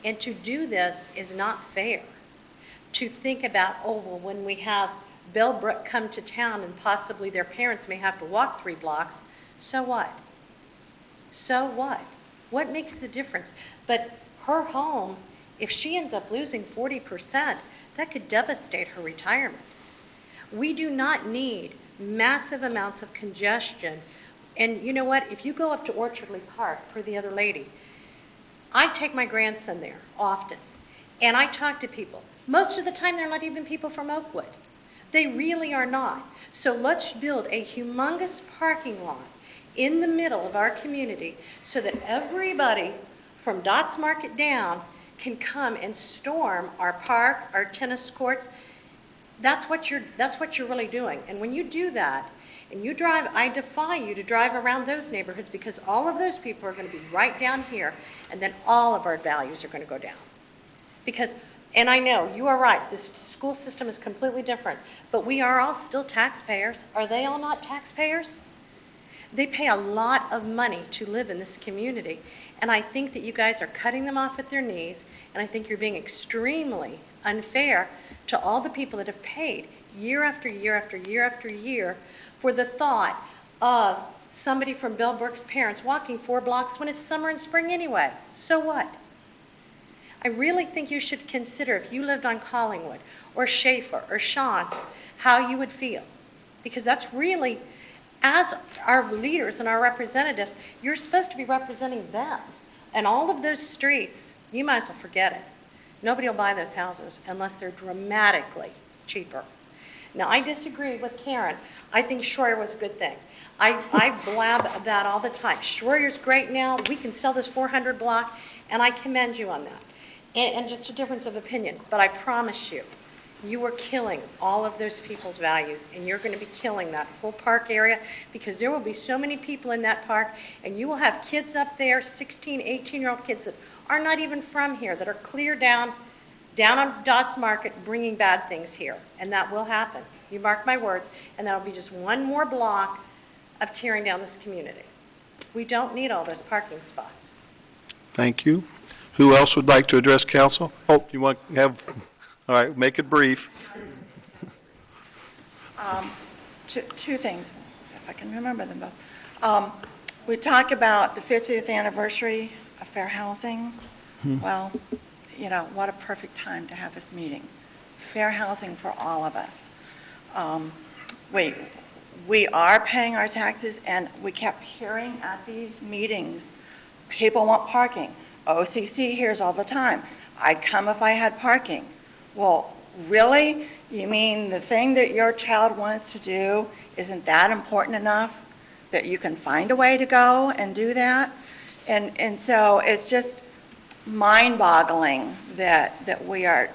and to do is not fair. To think about, when we have Bellbrook come to town and possibly their parents may have to walk 3 blocks, so what? So what? What makes the difference? But her home, if she ends up losing 40%, that could devastate her retirement. We do not need massive amounts of congestion. And you know what? If you go up to Orchardly Park, per the other lady, I take my grandson there often, and I talk to people. Most of the time, they're not even people from Oakwood. They really are not. So let's build a humongous parking lot in the middle of our community so that everybody from Dots Market down can come and storm our park, our tennis courts. That's what you're really doing. And when you do that, and you drive, I defy you to drive around those neighborhoods, because all of those people are going to be right down here, and then all of our values are going to go down. Because, and I know, you are right, this school system is completely different, but we are all still taxpayers. Are they all not taxpayers? They pay a lot of money to live in this community, and I think that you guys are cutting them off at their knees, and I think you're being extremely unfair to all the people that have paid year after year after year after year for the thought of somebody from Bill Burke's parents walking 4 blocks when it's summer and spring anyway. So what? I really think you should consider, if you lived on Collingwood or Schaefer or Shantz, how you would feel. Because that's really, as our leaders and our representatives, you're supposed to be representing them. And all of those streets, you might as well forget it. Nobody will buy those houses unless they're dramatically cheaper. Now, I disagree with Karen. I think Schroyer was a good thing. I blab that all the time. Schroyer's great now. We can sell this 400 block, and I commend you on that. And just a difference of opinion. But I promise you, you are killing all of those people's values, and you're going to be killing that whole park area, because there will be so many people in that park, and you will have kids up there, 16, 18-year-old kids that are not even from here, that are clear down on Dots Market bringing bad things here. And that will happen. You mark my words. And that'll be just one more block of tearing down this community. We don't need all those parking spots. Thank you. Who else would like to address council? Oh, you want to have, all right, make it brief. Two things, if I can remember them both. We talk about the 50th anniversary of fair housing. Well, you know, what a perfect time to have this meeting. Fair housing for all of us. We are paying our taxes, and we kept hearing at these meetings, people want parking. OCC hears all the time, I'd come if I had parking. Well, really? You mean the thing that your child wants to do isn't that important enough that you can find a way to go and do that? And so it's just mind-boggling that we are.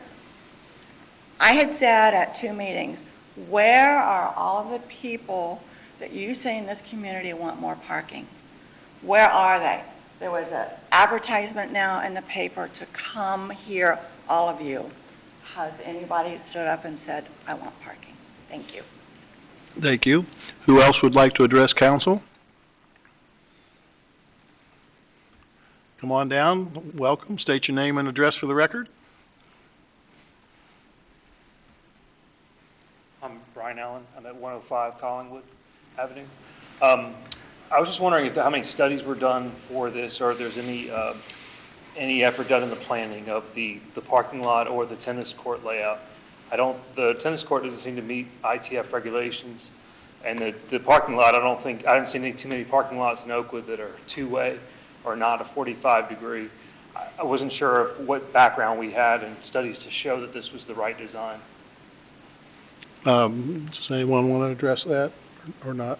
I had said at 2 meetings, where are all of the people that you say in this community want more parking? Where are they? There was an advertisement now in the paper to come here, all of you. Has anybody stood up and said, I want parking? Thank you. Thank you. Who else would like to address council? Come on down. Welcome. State your name and address for the record. I'm Brian Allen. I'm at 105 Collingwood Avenue. I was just wondering how many studies were done for this, or if there's any effort done in the planning of the parking lot or the tennis court layout. The tennis court doesn't seem to meet ITF regulations, and the parking lot, I haven't seen too many parking lots in Oakwood that are two-way or not a 45-degree. I wasn't sure what background we had and studies to show that this was the right design. Does anyone want to address that or not?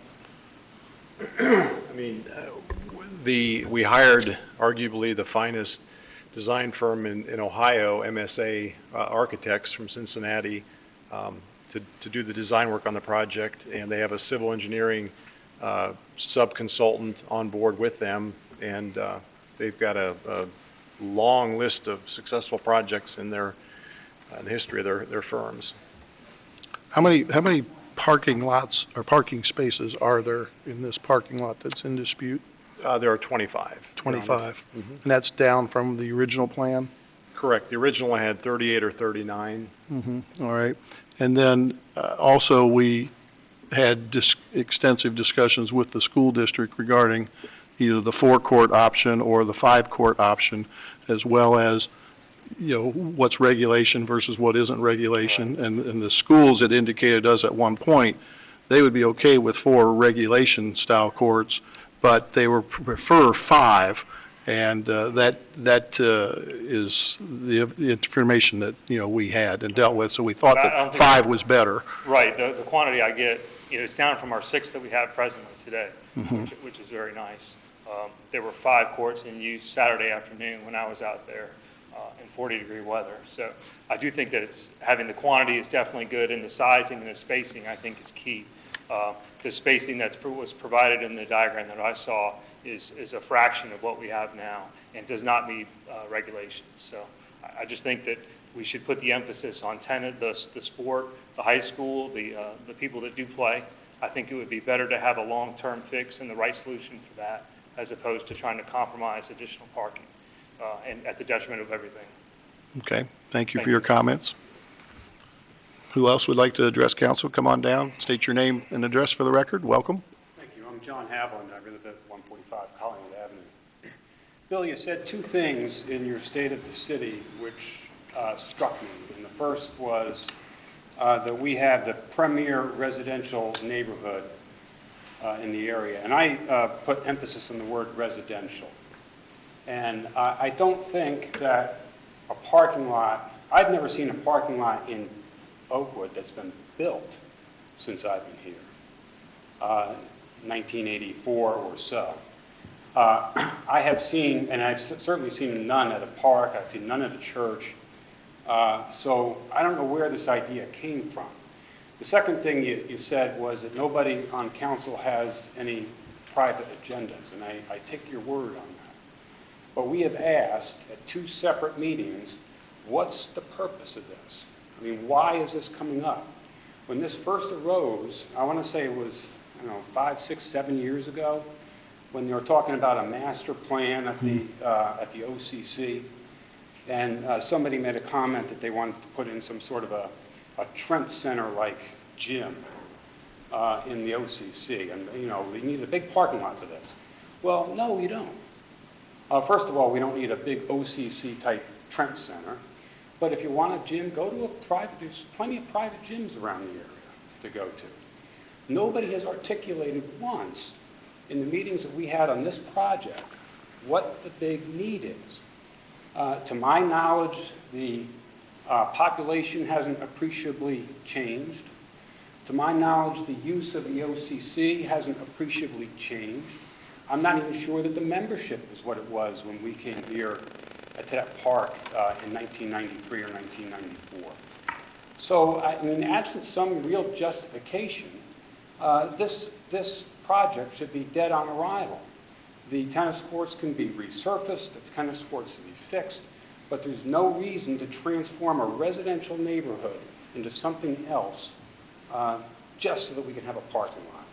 I mean, we hired arguably the finest design firm in Ohio, MSA Architects from Cincinnati, to do the design work on the project, and they have a civil engineering sub-consultant on board with them, and they've got a long list of successful projects in the history of their firms. How many parking lots or parking spaces are there in this parking lot that's in dispute? There are 25. 25. Mm-hmm. And that's down from the original plan? Correct. The original had 38 or 39. Mm-hmm. All right. And then also we had extensive discussions with the school district regarding either the 4-court option or the 5-court option, as well as, what's regulation versus what isn't regulation. And the schools had indicated us at one point, they would be okay with 4 regulation-style courts, but they would prefer 5. And that is the information that, we had and dealt with. So we thought that 5 was better. Right, the quantity I get, it's down from our 6 that we have presently today, which is very nice. There were 5 courts in use Saturday afternoon when I was out there in 40-degree weather. So I do think that having the quantity is definitely good, and the sizing and the spacing I think is key. The spacing that was provided in the diagram that I saw is a fraction of what we have now and does not meet regulations. So I just think that we should put the emphasis on the sport, the high school, the people that do play. I think it would be better to have a long-term fix and the right solution for that, as opposed to trying to compromise additional parking and at the detriment of everything. Okay, thank you for your comments. Who else would like to address council? Come on down, state your name and address for the record. Welcome. Thank you. I'm John Havlin. I live at 145 Collingwood Avenue. Bill, you said 2 things in your State of the City which struck me. And the first was that we have the premier residential neighborhood in the area. And I put emphasis on the word residential. And I don't think that a parking lot, I've never seen a parking lot in Oakwood that's been built since I've been here, 1984 or so. I have seen, and I've certainly seen none at a park, I've seen none at a church, so I don't know where this idea came from. The second thing you said was that nobody on council has any private agendas, and I take your word on that. But we have asked at 2 separate meetings, what's the purpose of this? I mean, why is this coming up? When this first arose, I want to say it was, 5, 6, 7 years ago, when they were talking about a master plan at the OCC, and somebody made a comment that they wanted to put in some sort of a Trent Center-like gym in the OCC, and we need a big parking lot for this. Well, no, we don't. First of all, we don't need a big OCC-type Trent Center. But if you want a gym, go to a private, there's plenty of private gyms around the area to go to. Nobody has articulated once in the meetings that we had on this project what the big need is. To my knowledge, the population hasn't appreciably changed. To my knowledge, the use of the OCC hasn't appreciably changed. I'm not even sure that the membership is what it was when we came here at that park in 1993 or 1994. So, I mean, absent some real justification, this project should be dead on arrival. The tennis courts can be resurfaced, the tennis courts can be fixed, but there's no reason to transform a residential neighborhood into something else just so that we can have a parking lot.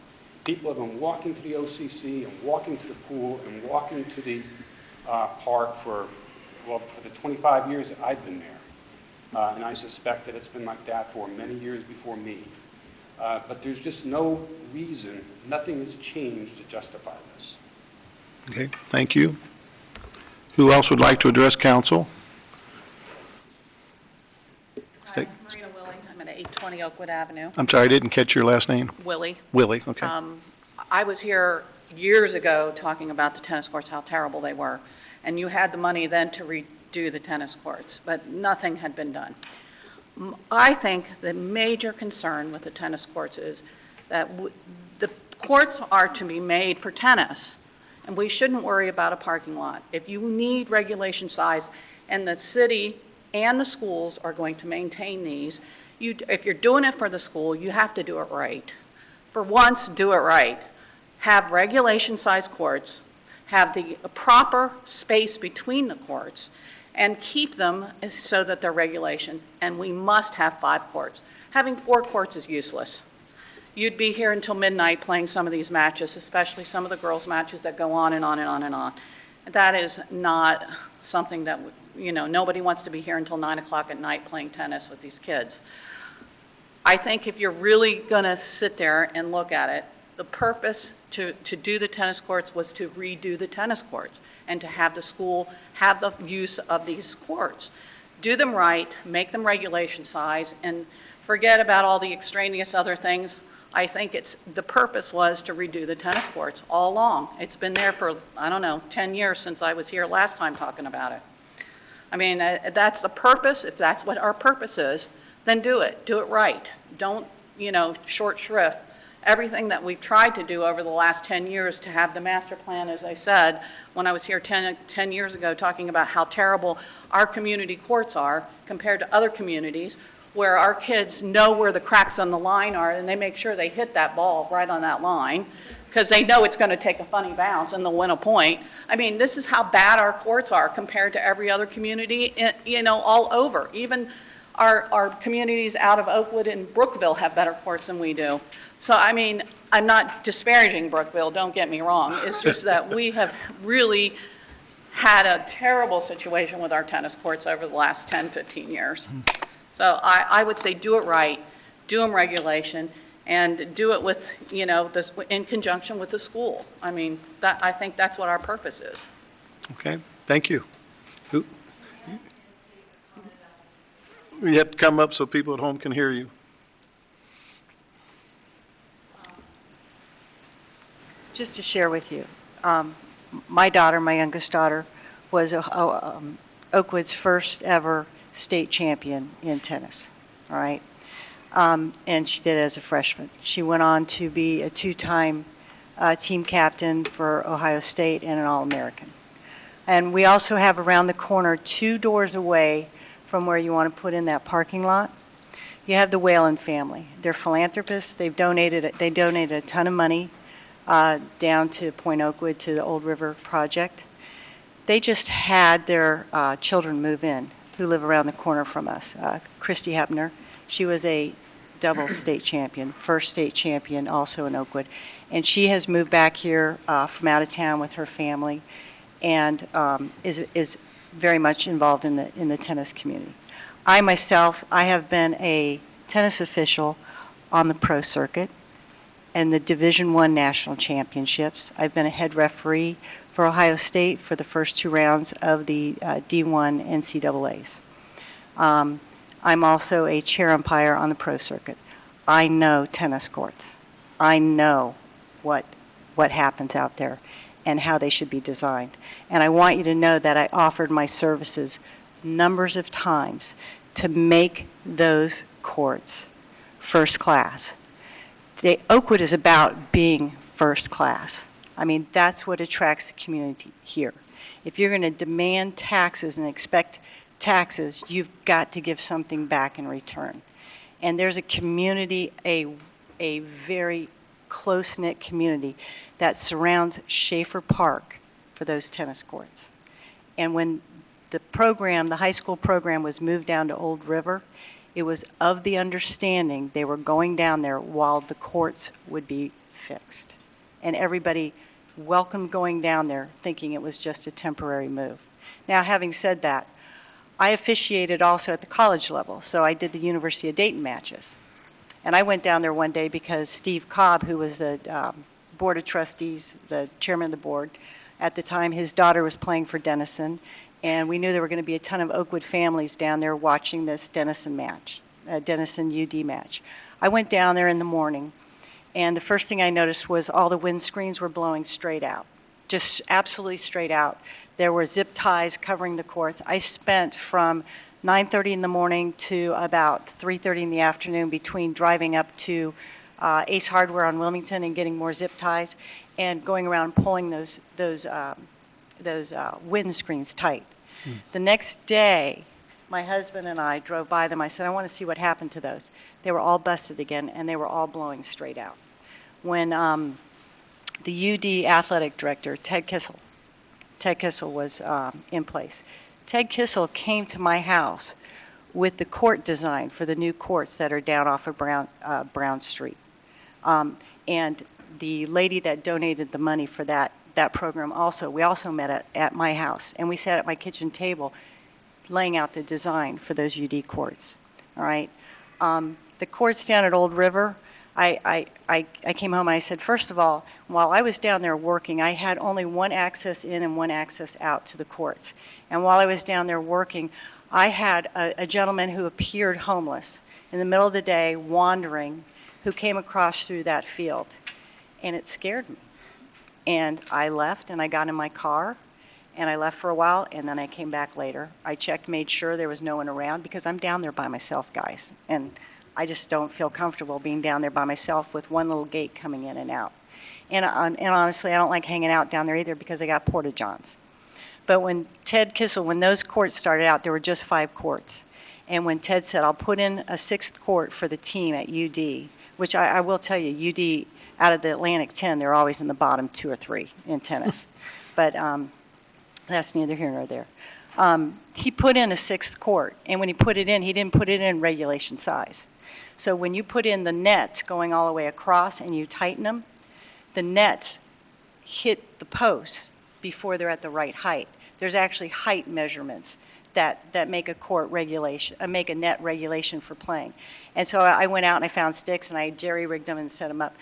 People have been walking to the OCC and walking to the pool and walking to the park for the 25 years that I've been there. And I suspect that it's been like that for many years before me. But there's just no reason, nothing has changed to justify this. Okay, thank you. Who else would like to address council? Hi, Marina Willie. I'm at 820 Oakwood Avenue. I'm sorry, I didn't catch your last name. Willie. Willie, okay. I was here years ago talking about the tennis courts, how terrible they were. And you had the money then to redo the tennis courts, but nothing had been done. I think the major concern with the tennis courts is that the courts are to be made for tennis, and we shouldn't worry about a parking lot. If you need regulation size, and the city and the schools are going to maintain these, if you're doing it for the school, you have to do it right. For once, do it right. Have regulation size courts, have the proper space between the courts, and keep them so that they're regulation. And we must have 5 courts. Having 4 courts is useless. You'd be here until midnight playing some of these matches, especially some of the girls' matches that go on and on and on and on. That is not something that, nobody wants to be here until 9 o'clock at night playing tennis with these kids. I think if you're really going to sit there and look at it, The purpose to do the tennis courts was to redo the tennis courts and to have the school have the use of these courts. Do them right, make them regulation size, and forget about all the extraneous other things. I think the purpose was to redo the tennis courts all along. It's been there for, I don't know, 10 years since I was here last time talking about it. I mean, that's the purpose. If that's what our purpose is, then do it. Do it right. Don't, short shrift everything that we've tried to do over the last 10 years to have the master plan, as I said, when I was here 10 years ago talking about how terrible our community courts are compared to other communities where our kids know where the cracks on the line are and they make sure they hit that ball right on that line because they know it's going to take a funny bounce and they'll win a point. I mean, this is how bad our courts are compared to every other community, all over. Even our communities out of Oakwood and Brookville have better courts than we do. So, I mean, I'm not disparaging Brookville, don't get me wrong. It's just that we have really had a terrible situation with our tennis courts over the last 10, 15 years. So I would say do it right, do them regulation, and do it with, in conjunction with the school. I mean, I think that's what our purpose is. Okay, thank you. You have to come up so people at home can hear you. Just to share with you, my daughter, my youngest daughter, was Oakwood's first ever state champion in tennis, all right? And she did it as a freshman. She went on to be a two-time team captain for Ohio State and an All-American. And we also have around the corner, 2 doors away from where you want to put in that parking lot, you have the Whalen family. They're philanthropists. They donated a ton of money down to Point Oakwood to the Old River Project. They just had their children move in who live around the corner from us. Christy Hepner, she was a double state champion, first state champion also in Oakwood. And she has moved back here from out of town with her family and is very much involved in the tennis community. I myself, I have been a tennis official on the pro circuit and the Division I national championships. I've been a head referee for Ohio State for the first 2 rounds of the D1 NCAAs. I'm also a chair umpire on the pro circuit. I know tennis courts. I know what happens out there and how they should be designed. And I want you to know that I offered my services numbers of times to make those courts first class. Oakwood is about being first class. I mean, that's what attracts the community here. If you're going to demand taxes and expect taxes, you've got to give something back in return. And there's a community, a very close-knit community that surrounds Schaefer Park for those tennis courts. And when the program, the high school program, was moved down to Old River, it was of the understanding they were going down there while the courts would be fixed. And everybody welcomed going down there thinking it was just a temporary move. Now, having said that, I officiated also at the college level, so I did the University of Dayton matches. And I went down there one day because Steve Cobb, who was the Board of Trustees, the chairman of the board, at the time his daughter was playing for Denison, and we knew there were going to be a ton of Oakwood families down there watching this Denison match, Denison UD match. I went down there in the morning, and the first thing I noticed was all the windscreens were blowing straight out, just absolutely straight out. There were zip ties covering the courts. I spent from 9:30 in the morning to about 3:30 in the afternoon between driving up to Ace Hardware on Wilmington and getting more zip ties and going around pulling those windscreens tight. The next day, my husband and I drove by them. I said, I want to see what happened to those. They were all busted again, and they were all blowing straight out. When the UD athletic director, Ted Kissel was in place. Ted Kissel came to my house with the court design for the new courts that are down off of Brown Street. And the lady that donated the money for that program we also met at my house, and we sat at my kitchen table laying out the design for those UD courts, all right? The courts down at Old River, I came home and I said, first of all, while I was down there working, I had only one access in and one access out to the courts. And while I was down there working, I had a gentleman who appeared homeless in the middle of the day, wandering, who came across through that field. And it scared me. And I left and I got in my car and I left for a while and then I came back later. I checked, made sure there was no one around because I'm down there by myself, guys. And I just don't feel comfortable being down there by myself with one little gate coming in and out. And honestly, I don't like hanging out down there either because they got porta-johns. But when Ted Kissel, when those courts started out, there were just 5 courts. And when Ted said, I'll put in a 6th court for the team at UD, which I will tell you, UD, out of the Atlantic 10, they're always in the bottom 2 or 3 in tennis. But that's neither here nor there. He put in a 6th court, and when he put it in, he didn't put it in regulation size. So when you put in the nets going all the way across and you tighten them, the nets hit the posts before they're at the right height. There's actually height measurements that make a court regulation, make a net regulation for playing. And so I went out and I found sticks and I jerry-rigged them and set them up.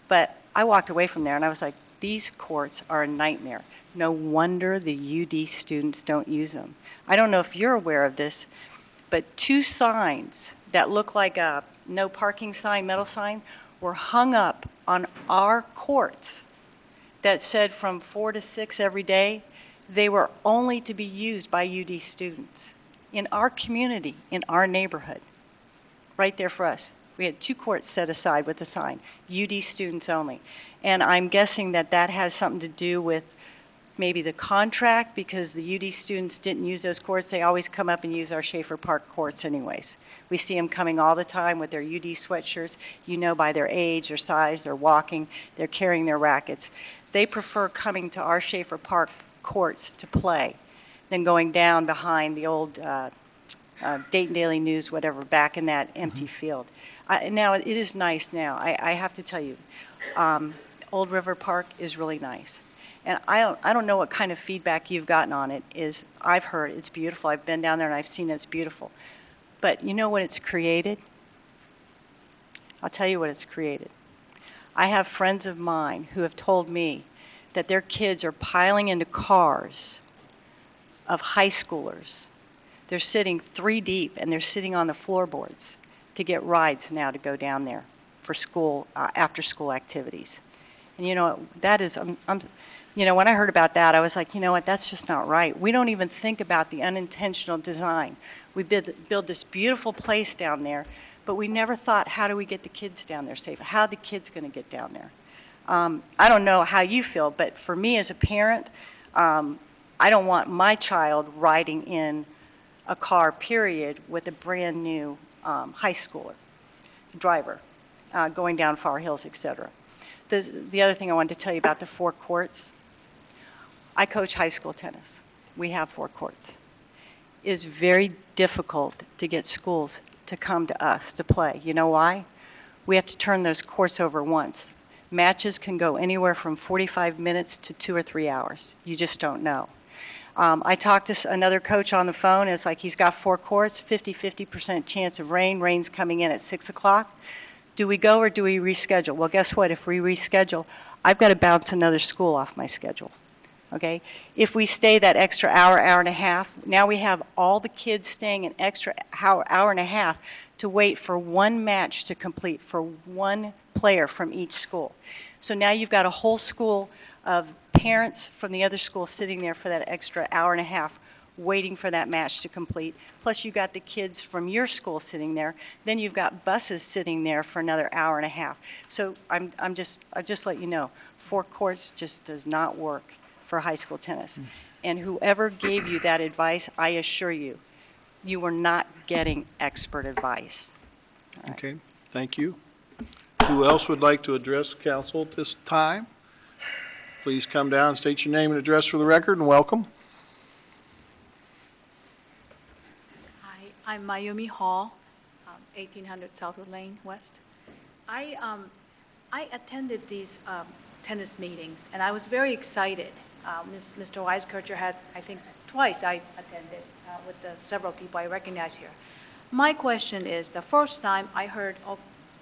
But I walked away from there and I was like, these courts are a nightmare. No wonder the UD students don't use them. I don't know if you're aware of this, but 2 signs that look like a no parking sign, metal sign, were hung up on our courts that said from 4 to 6 every day. They were only to be used by UD students in our community, in our neighborhood, right there for us. We had 2 courts set aside with a sign, UD students only. And I'm guessing that that has something to do with maybe the contract, because the UD students didn't use those courts. They always come up and use our Schaefer Park courts anyways. We see them coming all the time with their UD sweatshirts. You know by their age, their size, they're walking, they're carrying their rackets. They prefer coming to our Schaefer Park courts to play than going down behind the old Dayton Daily News, whatever, back in that empty field. Now, it is nice now. I have to tell you, Old River Park is really nice. And I don't know what kind of feedback you've gotten on it. I've heard it's beautiful. I've been down there and I've seen it's beautiful. But you know what it's created? I'll tell you what it's created. I have friends of mine who have told me that their kids are piling into cars of high schoolers. They're sitting 3 deep and they're sitting on the floorboards to get rides now to go down there for school, after school activities. And you know, that is, you know, when I heard about that, I was like, you know what, that's just not right. We don't even think about the unintentional design. We build this beautiful place down there, but we never thought, how do we get the kids down there safe? How are the kids going to get down there? I don't know how you feel, but for me as a parent, I don't want my child riding in a car, period, with a brand new high schooler driver going down Far Hills, etc. The other thing I wanted to tell you about the 4 courts, I coach high school tennis. We have 4 courts. It is very difficult to get schools to come to us to play. You know why? We have to turn those courts over once. Matches can go anywhere from 45 minutes to 2 or 3 hours. You just don't know. I talked to another coach on the phone. It's like he's got 4 courts, 50% chance of rain. Rain's coming in at 6 o'clock. Do we go or do we reschedule? Well, guess what? If we reschedule, I've got to bounce another school off my schedule. Okay? If we stay that extra hour, hour and a half, now we have all the kids staying an extra hour and a half to wait for one match to complete for one player from each school. So now you've got a whole school of parents from the other school sitting there for that extra hour and a half waiting for that match to complete. Plus you've got the kids from your school sitting there. Then you've got buses sitting there for another hour and a half. So I'll just let you know, 4 courts just does not work for high school tennis. And whoever gave you that advice, I assure you, you were not getting expert advice. All right. Okay, thank you. Who else would like to address council at this time? Please come down, state your name and address for the record, and welcome. Hi, I'm Mayumi Hall, 1800 Southwood Lane West. I attended these tennis meetings, and I was very excited. Mr. Weiskircher had, I think, twice I attended with the several people I recognize here. My question is, the first time I heard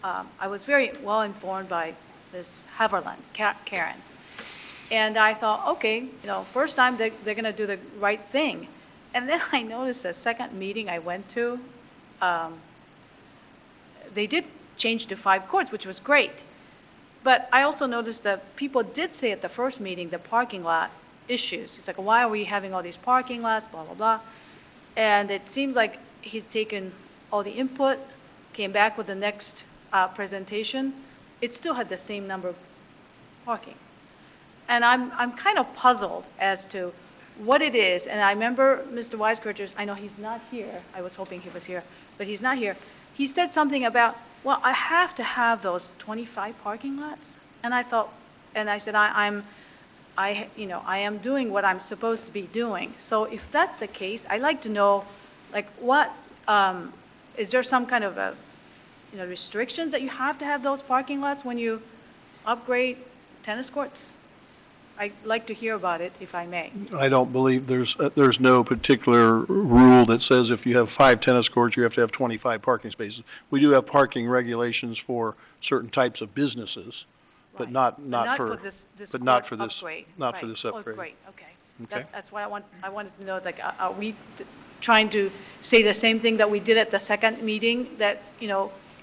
I was very well informed by Ms. Haverland, Karen. And I thought, okay, first time they're going to do the right thing. And then I noticed the second meeting I went to, they did change to 5 courts, which was great. But I also noticed that people did say at the first meeting, the parking lot issues. It's like, why are we having all these parking lots, blah, blah, blah. And it seems like he's taken all the input, came back with the next presentation. It still had the same number of parking. And I'm kind of puzzled as to what it is. And I remember Mr. Weiskircher, I know he's not here. I was hoping he was here, but he's not here. He said something about, well, I have to have those 25 parking lots. And I thought, and I said, I am doing what I'm supposed to be doing. So if that's the case, I'd like to know, like, what, is there some kind of a, restrictions that you have to have those parking lots when you upgrade tennis courts? I'd like to hear about it, if I may. I don't believe there's no particular rule that says if you have 5 tennis courts, you have to have 25 parking spaces. We do have parking regulations for certain types of businesses, but not for this but not for court this upgrade. not Right. for this Oh, upgrade. great, okay. Okay. That's why I wanted to know, like, are we trying to say the same thing that we did at the second meeting, that,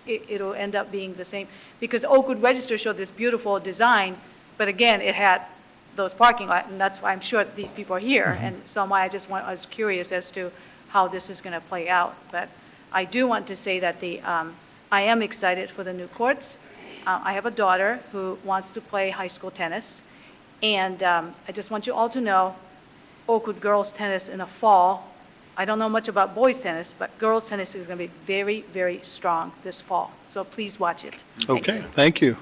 it'll end up being the same? Because Oakwood Register showed this beautiful design, but again, it had those parking lots, and that's why I'm sure these people are here. Mm-hmm. And so I was curious as to how this is going to play out. But I do want to say that I am excited for the new courts. I have a daughter who wants to play high school tennis, and I just want you all to know, Oakwood girls tennis in the fall, I don't know much about boys tennis, but girls tennis is going to be very, very strong this fall. So please watch it. Okay, thank you.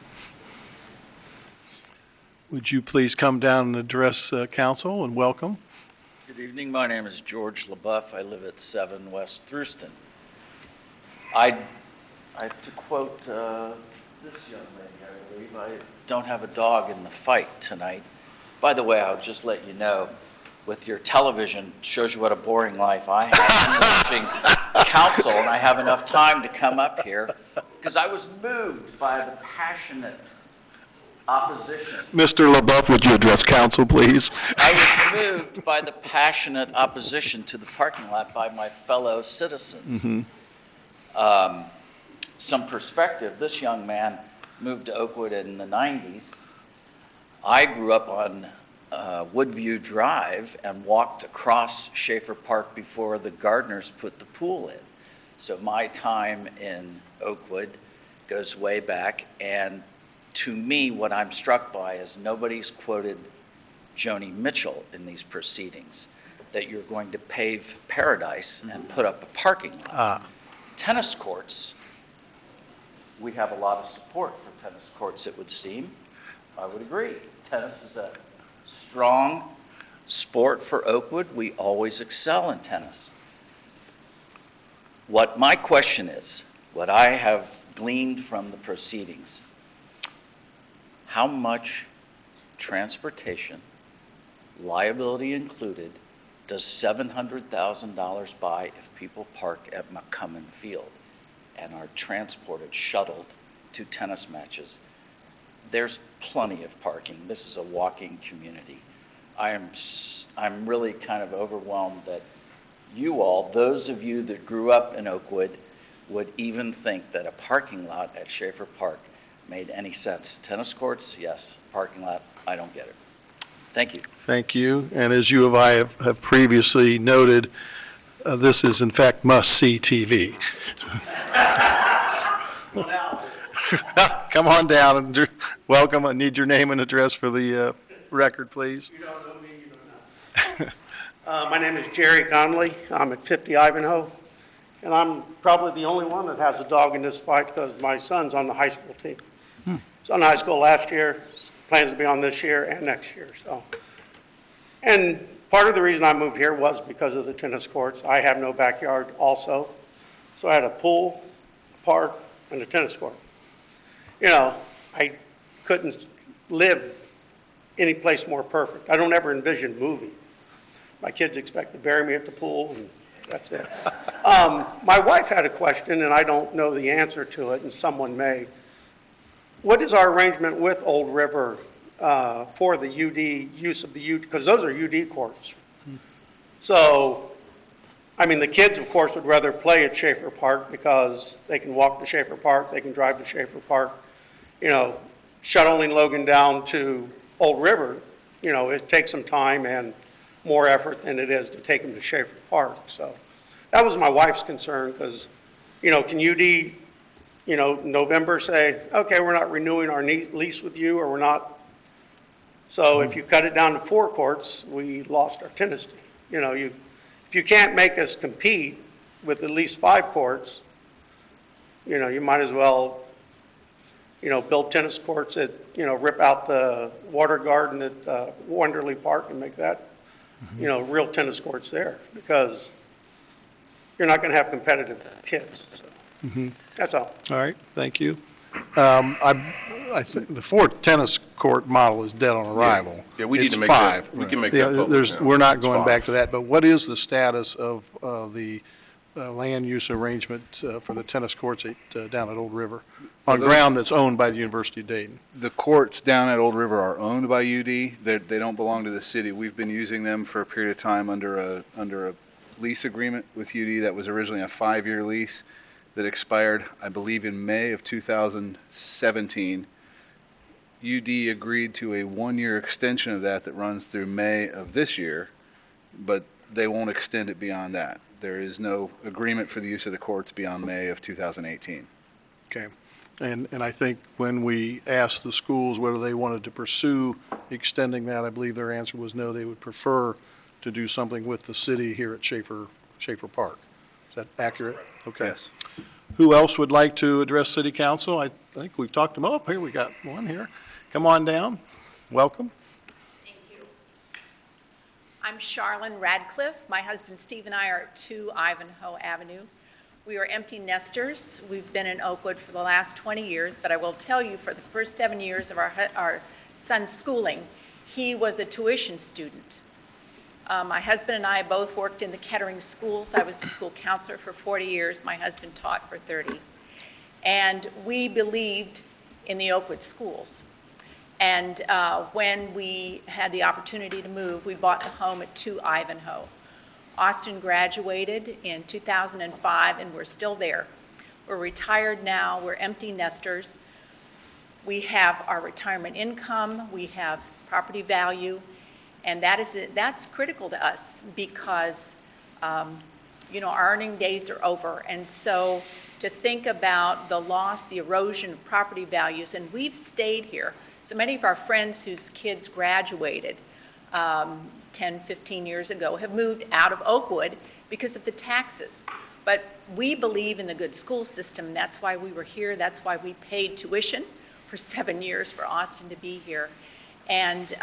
Would you please come down and address council, and welcome? Good evening. My name is George LaBeouf. I live at 7 West Thurston. I have to quote this young lady, I believe. I don't have a dog in the fight tonight. By the way, I'll just let you know, with your television, shows you what a boring life I have. I'm watching council, and I have enough time to come up here because I was moved by the passionate opposition. Mr. LaBeouf, would you address council, please? I was moved by the passionate opposition to the parking lot by my fellow citizens. Mm-hmm. Some perspective, this young man moved to Oakwood in the 90s. I grew up on Woodview Drive and walked across Schaefer Park before the gardeners put the pool in. So my time in Oakwood goes way back, and to me, what I'm struck by is nobody's quoted Joni Mitchell in these proceedings, that you're going to pave paradise and put up a parking lot. Tennis courts, we have a lot of support for tennis courts, it would seem. I would agree. Tennis is a strong sport for Oakwood. We always excel in tennis. What my question is, what I have gleaned from the proceedings, how much transportation, liability included, does $700,000 buy if people park at McCummon Field and are transported, shuttled to tennis matches? There's plenty of parking. This is a walking community. I'm really kind of overwhelmed that you all, those of you that grew up in Oakwood, would even think that a parking lot at Schaefer Park made any sense. Tennis courts, yes. Parking lot, I don't get it. Thank you. Thank you. And as you and I have previously noted, this is in fact must-see TV. Come on down and welcome. I need your name and address for the record, please. You don't know me, you don't know. My name is Jerry Conley. I'm at 50 Ivanhoe, and I'm probably the only one that has a dog in this fight because my son's on the high school team. He's on high school last year, plans to be on this year and next year. So, and part of the reason I moved here was because of the tennis courts. I have no backyard also, so I had a pool, a park, and a tennis court. I couldn't live any place more perfect. I don't ever envision moving. My kids expect to bury me at the pool and That's it. My wife had a question, and I don't know the answer to it, and someone may. What is our arrangement with Old River for the UD, use of the UD, because those are UD courts. So, I mean, the kids, of course, would rather play at Schaefer Park because they can walk to Schaefer Park, they can drive to Schaefer Park. You know, shuttling Logan down to Old River, you know, it takes some time and more effort than it is to take them to Schaefer Park. So that was my wife's concern because, you know, can UD, you know, November say, okay, we're not renewing our lease with you, or we're not. So if you cut it down to 4 courts, we lost our tennis team. You know, if you can't make us compete with at least 5 courts, you know, you might as well, you know, build tennis courts at, you know, rip out the water garden at Wonderly Park and make that, you know, real tennis courts there, because you're not going to have competitive kids. So that's all. All right, thank you. I think the 4 tennis court model is dead on arrival. Yeah, we need It's to make 5. that, we can make that public now. We're not It's going 5. back to that, but what is the status of the land use arrangement for the tennis courts down at Old River, on ground that's owned by the University of Dayton? The courts down at Old River are owned by UD. They don't belong to the city. We've been using them for a period of time under a lease agreement with UD that was originally a 5-year lease that expired, I believe, in May of 2017. UD agreed to a 1-year extension of that runs through May of this year, but they won't extend it beyond that. There is no agreement for the use of the courts beyond May of 2018. Okay. And I think when we asked the schools whether they wanted to pursue extending that, I believe their answer was no, they would prefer to do something with the city here at Schaefer Park. Is that accurate? Okay. Yes. Who else would like to address City Council? I think we've talked them up. Here, we got one here. Come on down. Welcome. Thank you. I'm Charlene Radcliffe. My husband Steve and I are at 2 Ivanhoe Avenue. We are empty nesters. We've been in Oakwood for the last 20 years, but I will tell you, for the first 7 years of our son's schooling, he was a tuition student. My husband and I both worked in the Kettering schools. I was a school counselor for 40 years. My husband taught for 30. And we believed in the Oakwood schools. And when we had the opportunity to move, we bought the home at 2 Ivanhoe. Austin graduated in 2005, and we're still there. We're retired now. We're empty nesters. We have our retirement income. We have property value. And that's critical to us because, you know, our earning days are over. And so to think about the loss, the erosion of property values, and we've stayed here. So many of our friends whose kids graduated 10, 15 years ago have moved out of Oakwood because of the taxes. But we believe in the good school system. That's why we were here. That's why we paid tuition for 7 years for Austin to be here. And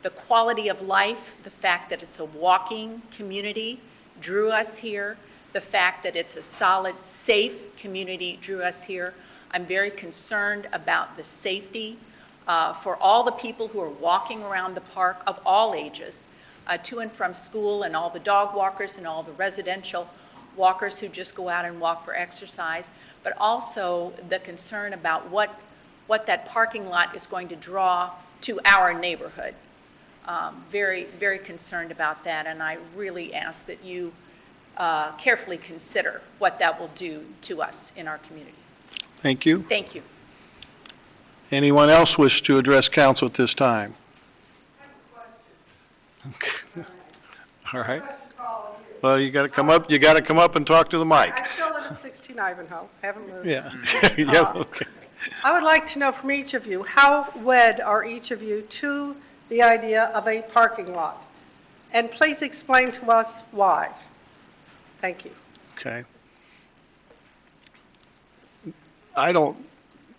the quality of life, the fact that it's a walking community drew us here. The fact that it's a solid, safe community drew us here. I'm very concerned about the safety for all the people who are walking around the park of all ages, to and from school, and all the dog walkers and all the residential walkers who just go out and walk for exercise, but also the concern about what that parking lot is going to draw to our neighborhood. Very, very concerned about that, and I really ask that you carefully consider what that will do to us in our community. Thank you. Thank you. Anyone else wish to address council at this time? Okay. All right. Well, you got to come up. You got to come up and talk to the mic. I still live at 16 Ivanhoe. I haven't moved. Yeah. Yeah. Okay. I would like to know from each of you, how wed are each of you to the idea of a parking lot? And please explain to us why. Thank you. Okay. I don't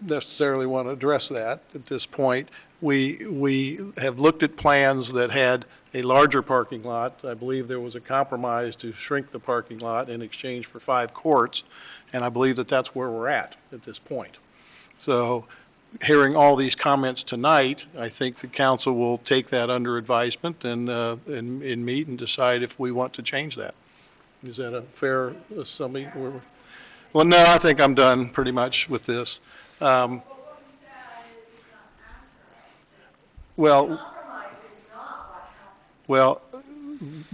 necessarily want to address that at this point. We have looked at plans that had a larger parking lot. I believe there was a compromise to shrink the parking lot in exchange for 5 courts, and I believe that that's where we're at this point. So hearing all these comments tonight, I think the council will take that under advisement and meet and decide if we want to change that. Is that a fair summary? Well, no, I think I'm done pretty much with this. Well,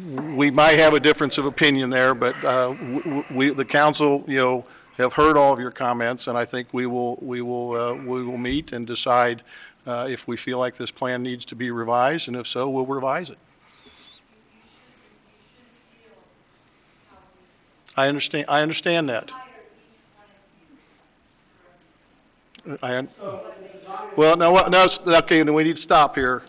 we might have a difference of opinion there, but the council, have heard all of your comments, and I think we will meet and decide if we feel like this plan needs to be revised, and if so, we'll revise it. I understand that. Well, no, okay, then we need to stop here.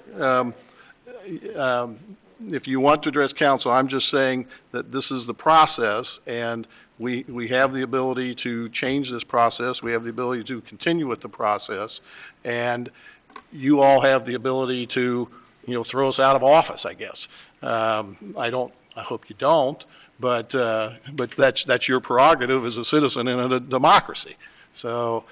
If you want to address council, I'm just saying that this is the process, and we have the ability to change this process. We have the ability to continue with the process, and you all have the ability to, throw us out of office, I guess. I hope you don't, but that's your prerogative as a citizen in a democracy. So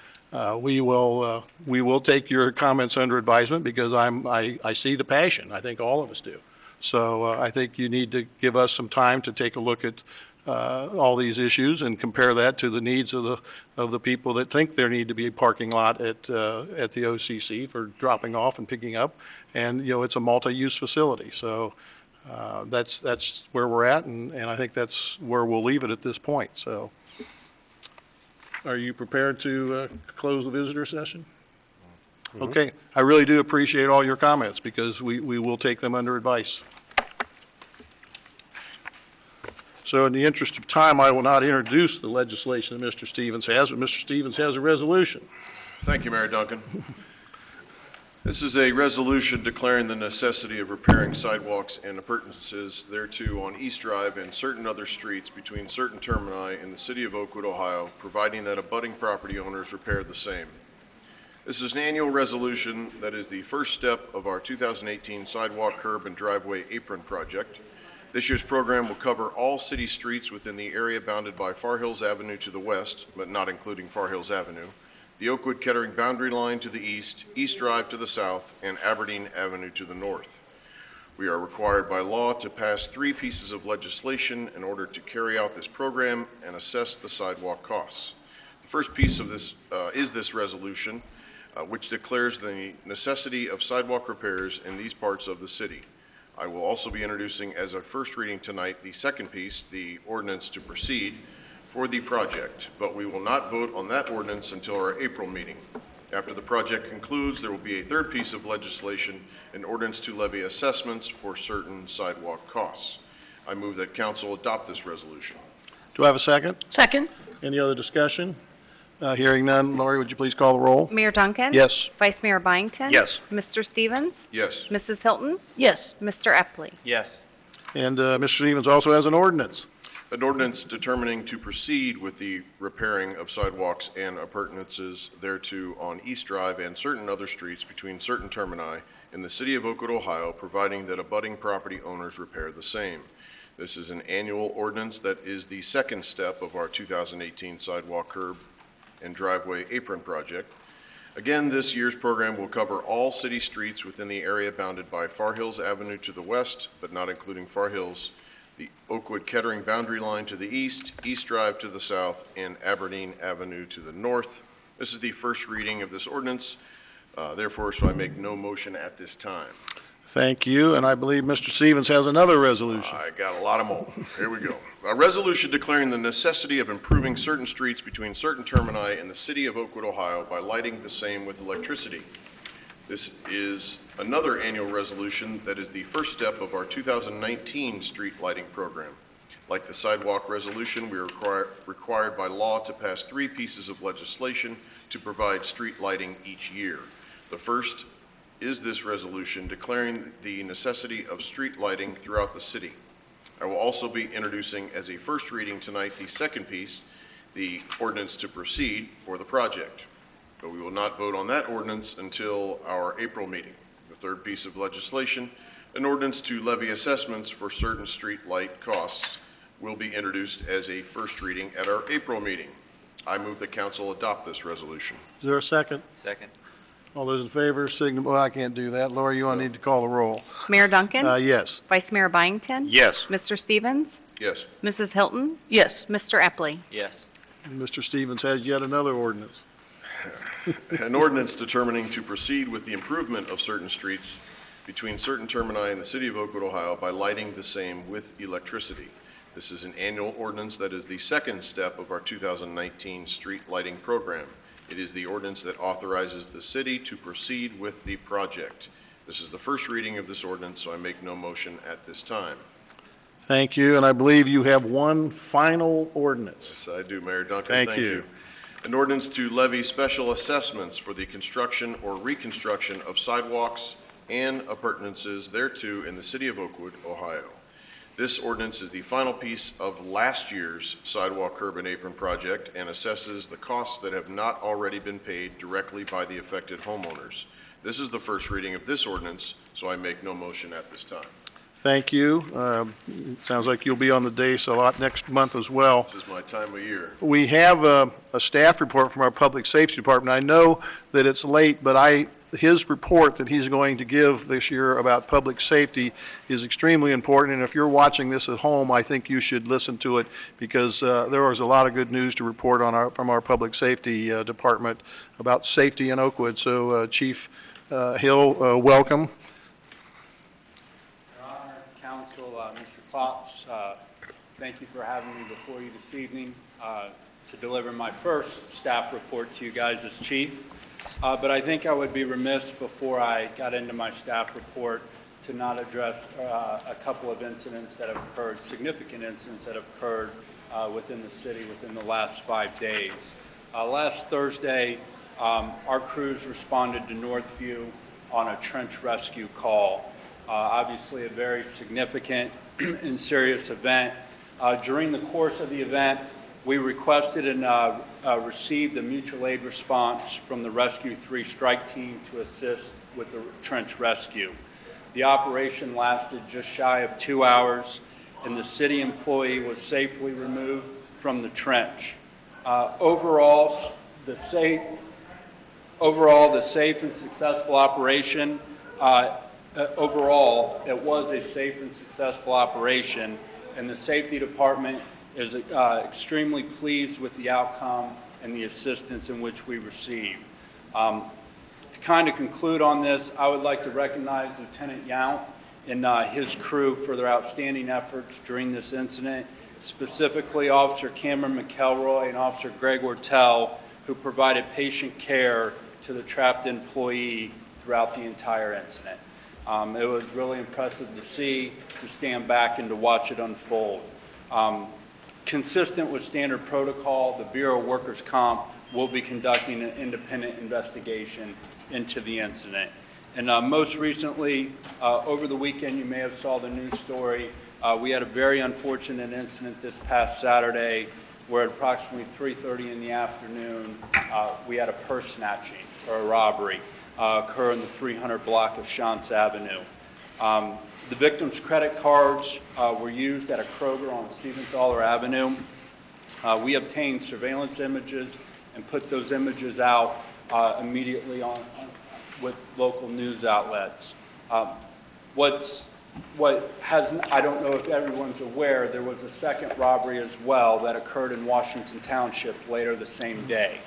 we will take your comments under advisement, because I see the passion. I think all of us do. So I think you need to give us some time to take a look at all these issues and compare that to the needs of the people that think there need to be a parking lot at the OCC for dropping off and picking up. And it's a multi-use facility. So that's where we're at, and I think that's where we'll leave it at this point. So, are you prepared to close the visitor session? Mm-hmm. Okay. I really do appreciate all your comments, because we will take them under advice. So in the interest of time, I will not introduce the legislation that Mr. Stevens has, but Mr. Stevens has a resolution. Thank you, Mayor Duncan. This is a resolution declaring the necessity of repairing sidewalks and appurtenances thereto on East Drive and certain other streets between certain termini in the city of Oakwood, Ohio, providing that abutting property owners repair the same. This is an annual resolution that is the first step of our 2018 sidewalk, curb, and driveway apron project. This year's program will cover all city streets within the area bounded by Far Hills Avenue to the west, but not including Far Hills Avenue, the Oakwood-Kettering boundary line to the east, East Drive to the south, and Aberdeen Avenue to the north. We are required by law to pass 3 pieces of legislation in order to carry out this program and assess the sidewalk costs. The first piece of this is this resolution, which declares the necessity of sidewalk repairs in these parts of the city. I will also be introducing as a first reading tonight the second piece, the ordinance to proceed for the project, but we will not vote on that ordinance until our April meeting. After the project concludes, there will be a third piece of legislation, an ordinance to levy assessments for certain sidewalk costs. I move that council adopt this resolution. Do I have a second? Second. Any other discussion? Hearing none, Lori, would you please call the roll? Mayor Duncan? Yes. Vice Mayor Byington? Yes. Mr. Stevens? Yes. Mrs. Hilton? Yes. Mr. Epley? Yes. And Mr. Stevens also has an ordinance. An ordinance determining to proceed with the repairing of sidewalks and appurtenances thereto on East Drive and certain other streets between certain termini in the city of Oakwood, Ohio, providing that abutting property owners repair the same. This is an annual ordinance that is the second step of our 2018 sidewalk, curb, and driveway apron project. Again, this year's program will cover all city streets within the area bounded by Far Hills Avenue to the west, but not including Far Hills, the Oakwood-Kettering boundary line to the east, East Drive to the south, and Aberdeen Avenue to the north. This is the first reading of this ordinance. Therefore, so I make no motion at this time. Thank you, and I believe Mr. Stevens has another resolution. I got a lot of more. Here we go. A resolution declaring the necessity of improving certain streets between certain termini in the city of Oakwood, Ohio by lighting the same with electricity. This is another annual resolution that is the first step of our 2019 street lighting program. Like the sidewalk resolution, we are required by law to pass 3 pieces of legislation to provide street lighting each year. The first is this resolution declaring the necessity of street lighting throughout the city. I will also be introducing as a first reading tonight the second piece, the ordinance to proceed for the project. But we will not vote on that ordinance until our April meeting. The third piece of legislation, an ordinance to levy assessments for certain street light costs, will be introduced as a first reading at our April meeting. I move that council adopt this resolution. Is there a second? Second. All those in favor, signify. Well, I can't do that. Lori, you need to call the roll. Mayor Duncan? Yes. Vice Mayor Byington? Yes. Mr. Stevens? Yes. Mrs. Hilton? Yes. Mr. Epley? Yes. And Mr. Stevens has yet another ordinance. An ordinance determining to proceed with the improvement of certain streets between certain termini in the city of Oakwood, Ohio by lighting the same with electricity. This is an annual ordinance that is the second step of our 2019 street lighting program. It is the ordinance that authorizes the city to proceed with the project. This is the first reading of this ordinance, so I make no motion at this time. Thank you, and I believe you have one final ordinance. Yes, I do, Mayor Duncan. Thank you. An ordinance to levy special assessments for the construction or reconstruction of sidewalks and appurtenances thereto in the city of Oakwood, Ohio. This ordinance is the final piece of last year's sidewalk curb and apron project and assesses the costs that have not already been paid directly by the affected homeowners. This is the first reading of this ordinance, so I make no motion at this time. Thank you. Sounds like you'll be on the dais a lot next month as well. This is my time of year. We have a staff report from our Public Safety Department. I know that it's late, but his report that he's going to give this year about public safety is extremely important, and if you're watching this at home, I think you should listen to it because there was a lot of good news to report from our Public Safety Department about safety in Oakwood. So Chief Hill, welcome. Council, Mr. Klops, thank you for having me before you this evening to deliver my first staff report to you guys as chief. But I think I would be remiss before I got into my staff report to not address a couple of incidents that have occurred, significant incidents that have occurred within the city within the last 5 days. Last Thursday, our crews responded to Northview on a trench rescue call. Obviously a very significant and serious event. During the course of the event, we requested and received a mutual aid response from the Rescue 3 strike team to assist with the trench rescue. The operation lasted just shy of 2 hours, and the city employee was safely removed from the trench. Overall, the safe and successful operation. Overall, it was a safe and successful operation, and the safety department is extremely pleased with the outcome and the assistance in which we received. To kind of conclude on this, I would like to recognize Lieutenant Yount and his crew for their outstanding efforts during this incident, specifically Officer Cameron McElroy and Officer Greg Ortell, who provided patient care to the trapped employee throughout the entire incident. It was really impressive to see, to stand back and to watch it unfold. Consistent with standard protocol, the Bureau of Workers' Comp will be conducting an independent investigation into the incident. And most recently, over the weekend, you may have saw the news story. We had a very unfortunate incident this past Saturday where at approximately 3:30 in the afternoon, we had a purse snatching or a robbery occur in the 300 block of Shantz Avenue. The victim's credit cards were used at a Kroger on Siegenthaler Avenue. We obtained surveillance images and put those images out immediately with local news outlets. I don't know if everyone's aware, there was a second robbery as well that occurred in Washington Township later the same day.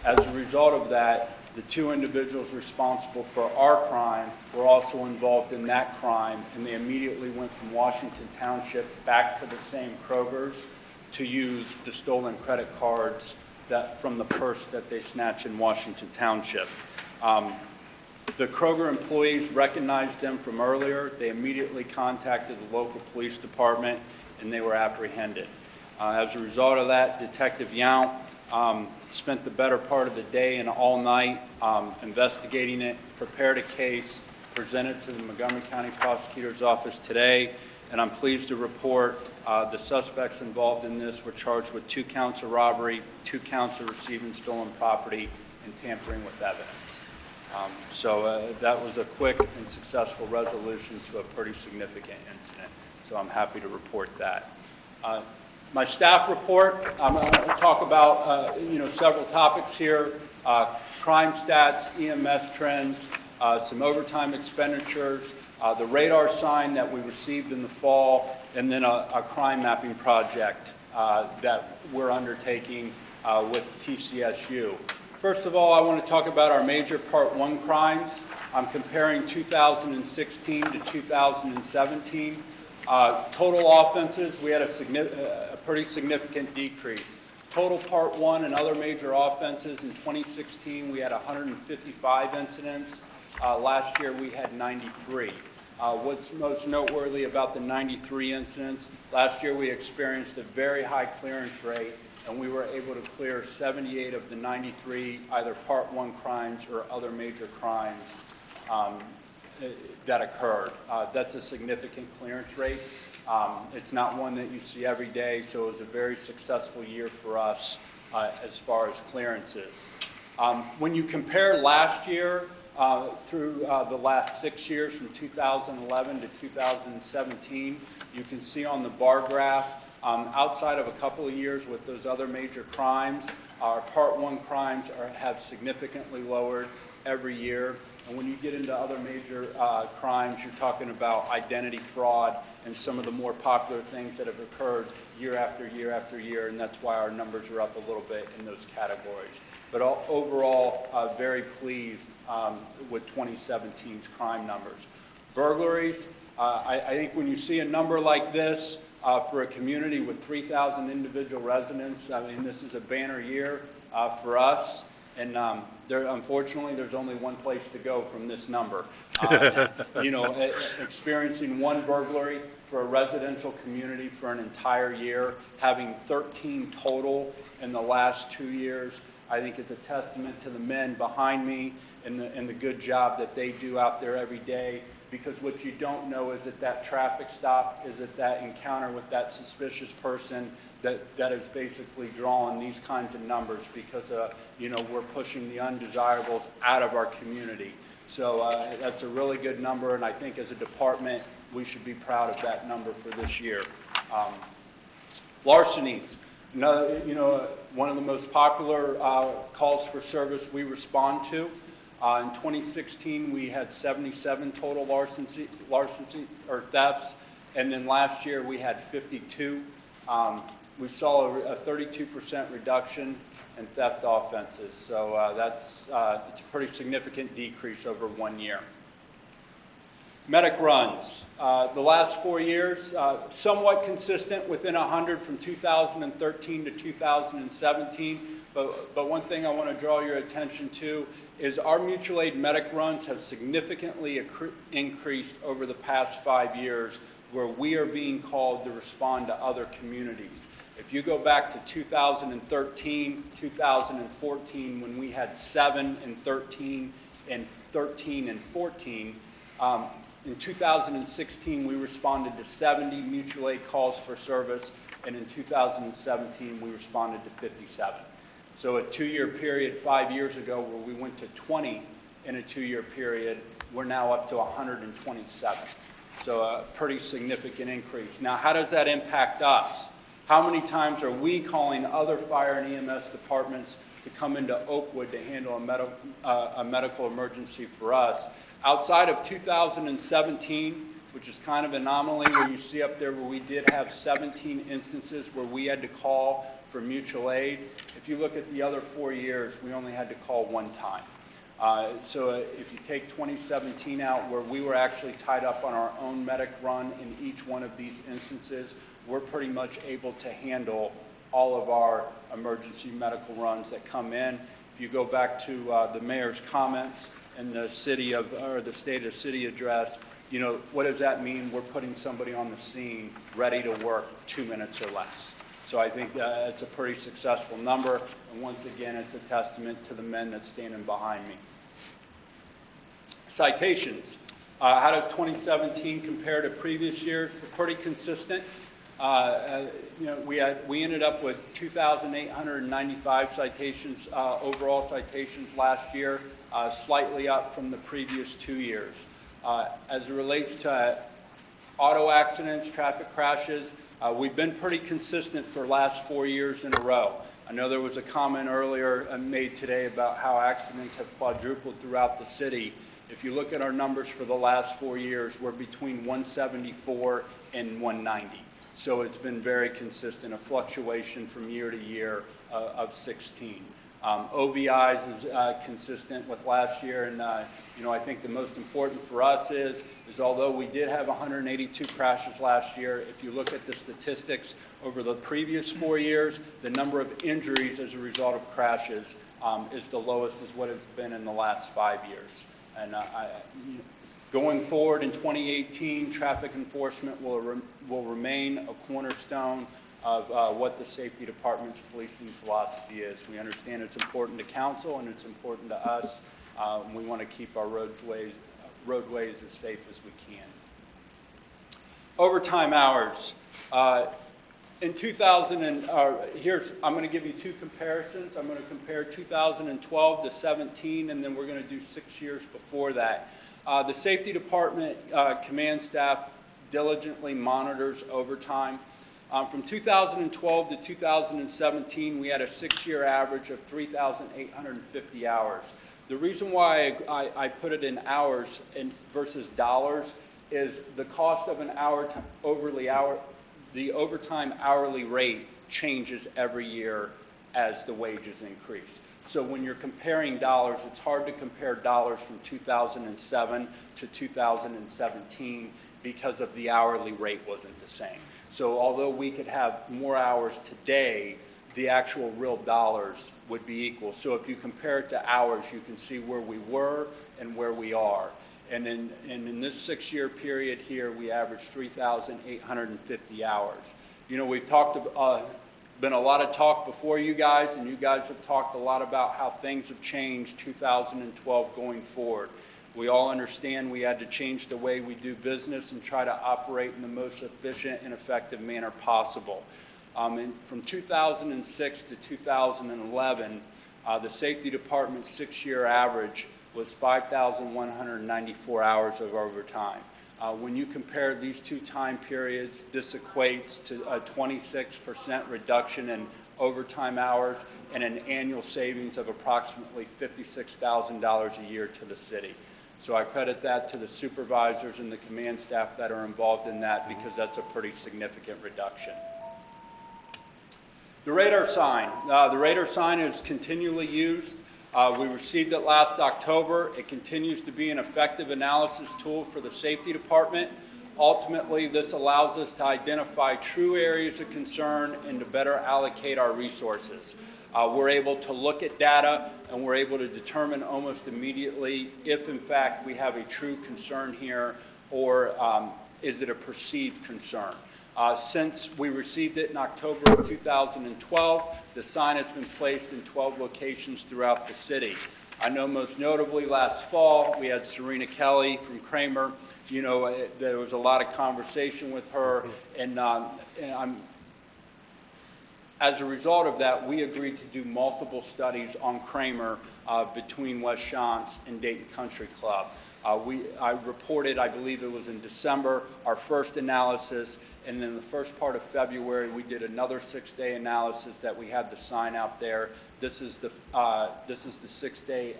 As a result of that, the two individuals responsible for our crime were also involved in that crime, and they immediately went from Washington Township back to the same Kroger's to use the stolen credit cards from the purse that they snatched in Washington Township. The Kroger employees recognized them from earlier. They immediately contacted the local police department, and they were apprehended. As a result of that, Detective Yount spent the better part of the day and all night investigating it, prepared a case, presented to the Montgomery County Prosecutor's Office today, and I'm pleased to report the suspects involved in this were charged with 2 counts of robbery, 2 counts of receiving stolen property, and tampering with evidence. So that was a quick and successful resolution to a pretty significant incident, so I'm happy to report that. My staff report, I'm going to talk about several topics here, crime stats, EMS trends, some overtime expenditures, the radar sign that we received in the fall, and then a crime mapping project that we're undertaking with TCSU. First of all, I want to talk about our major Part 1 crimes. I'm comparing 2016 to 2017. Total offenses, we had a pretty significant decrease. Total Part 1 and other major offenses in 2016, we had 155 incidents. Last year, we had 93. What's most noteworthy about the 93 incidents, last year we experienced a very high clearance rate, and we were able to clear 78 of the 93 either Part 1 crimes or other major crimes that occurred. That's a significant clearance rate. It's not one that you see every day, so it was a very successful year for us as far as clearances. When you compare last year through the last 6 years, from 2011 to 2017, you can see on the bar graph, outside of a couple of years with those other major crimes, our Part 1 crimes have significantly lowered every year. And when you get into other major crimes, you're talking about identity fraud and some of the more popular things that have occurred year after year after year, and that's why our numbers are up a little bit in those categories. But overall, very pleased with 2017's crime numbers. Burglaries, I think when you see a number like this for a community with 3,000 individual residents, I mean, this is a banner year for us. And unfortunately, there's only one place to go from this number. Experiencing one burglary for a residential community for an entire year, having 13 total in the last 2 years, I think it's a testament to the men behind me and the good job that they do out there every day. Because what you don't know is that traffic stop, is that encounter with that suspicious person that is basically drawing these kinds of numbers, because we're pushing the undesirables out of our community. So that's a really good number, and I think as a department we should be proud of that number for this year. Larcenies, one of the most popular calls for service we respond to. In 2016, we had 77 total larceny or thefts, and then last year we had 52. We saw a 32% reduction in theft offenses, so it's a pretty significant decrease over 1 year. Medic runs. The last 4 years, somewhat consistent within 100 from 2013 to 2017, but one thing I want to draw your attention to is our mutual aid medic runs have significantly increased over the past 5 years, where we are being called to respond to other communities. If you go back to 2013, 2014, when we had 7 and 13 and 13 and 14, in 2016 we responded to 70 mutual aid calls for service, and in 2017 we responded to 57. So a 2-year period 5 years ago where we went to 20 in a 2-year period, we're now up to 127. So a pretty significant increase. Now, how does that impact us? How many times are we calling other fire and EMS departments to come into Oakwood to handle a medical emergency for us? Outside of 2017, which is kind of an anomaly, where you see up there where we did have 17 instances where we had to call for mutual aid. If you look at the other 4 years, we only had to call 1 time. So if you take 2017 out, where we were actually tied up on our own medic run in each one of these instances, we're pretty much able to handle all of our emergency medical runs that come in. If you go back to the mayor's comments in the state of city address, what does that mean? We're putting somebody on the scene ready to work 2 minutes or less. So I think it's a pretty successful number, and once again, it's a testament to the men that's standing behind me. Citations. How does 2017 compare to previous years? We're pretty consistent. We ended up with 2,895 citations, overall citations last year, slightly up from the previous 2 years. As it relates to auto accidents, traffic crashes, we've been pretty consistent for the last 4 years in a row. I know there was a comment earlier made today about how accidents have quadrupled throughout the city, If you look at our numbers for the last 4 years, we're between 174 and 190. So it's been very consistent, a fluctuation from year to year of 16. OVIs is consistent with last year, and I think the most important for us is although we did have 182 crashes last year, if you look at the statistics over the previous 4 years, the number of injuries as a result of crashes is the lowest as what it's been in the last 5 years. And going forward in 2018, traffic enforcement will remain a cornerstone of what the safety department's policing philosophy is. We understand it's important to council and it's important to us. We want to keep our roadways as safe as we can. Overtime hours. In 2000, I'm going to give you two comparisons. I'm going to compare 2012 to 17, and then we're going to do 6 years before that. The safety department command staff diligently monitors overtime. From 2012 to 2017, we had a 6-year average of 3,850 hours. The reason why I put it in hours versus dollars is the cost of an the overtime hourly rate changes every year as the wages increase. So when you're comparing dollars, it's hard to compare dollars from 2007 to 2017 because of the hourly rate wasn't the same. So although we could have more hours today, the actual real dollars would be equal. So if you compare it to hours, you can see where we were and where we are. And in this 6-year period here, we averaged 3,850 hours. We've been a lot of talk before you guys, and you guys have talked a lot about how things have changed 2012 going forward. We all understand we had to change the way we do business and try to operate in the most efficient and effective manner possible. From 2006 to 2011, the safety department's 6-year average was 5,194 hours of overtime. When you compare these two time periods, this equates to a 26% reduction in overtime hours and an annual savings of approximately $56,000 a year to the city. So I credit that to the supervisors and the command staff that are involved in that because that's a pretty significant reduction. The radar sign. The radar sign is continually used. We received it last October. It continues to be an effective analysis tool for the safety department. Ultimately, this allows us to identify true areas of concern and to better allocate our resources. We're able to look at data and we're able to determine almost immediately if in fact we have a true concern here or is it a perceived concern. Since we received it in October of 2012, the sign has been placed in 12 locations throughout the city. I know most notably last fall, we had Serena Kelly from Kramer. There was a lot of conversation with her, and as a result of that, we agreed to do multiple studies on Kramer between West Shantz and Dayton Country Club. I reported, I believe it was in December, our first analysis, and then the first part of February, we did another 6-day analysis that we had the sign out there. This is the 6-day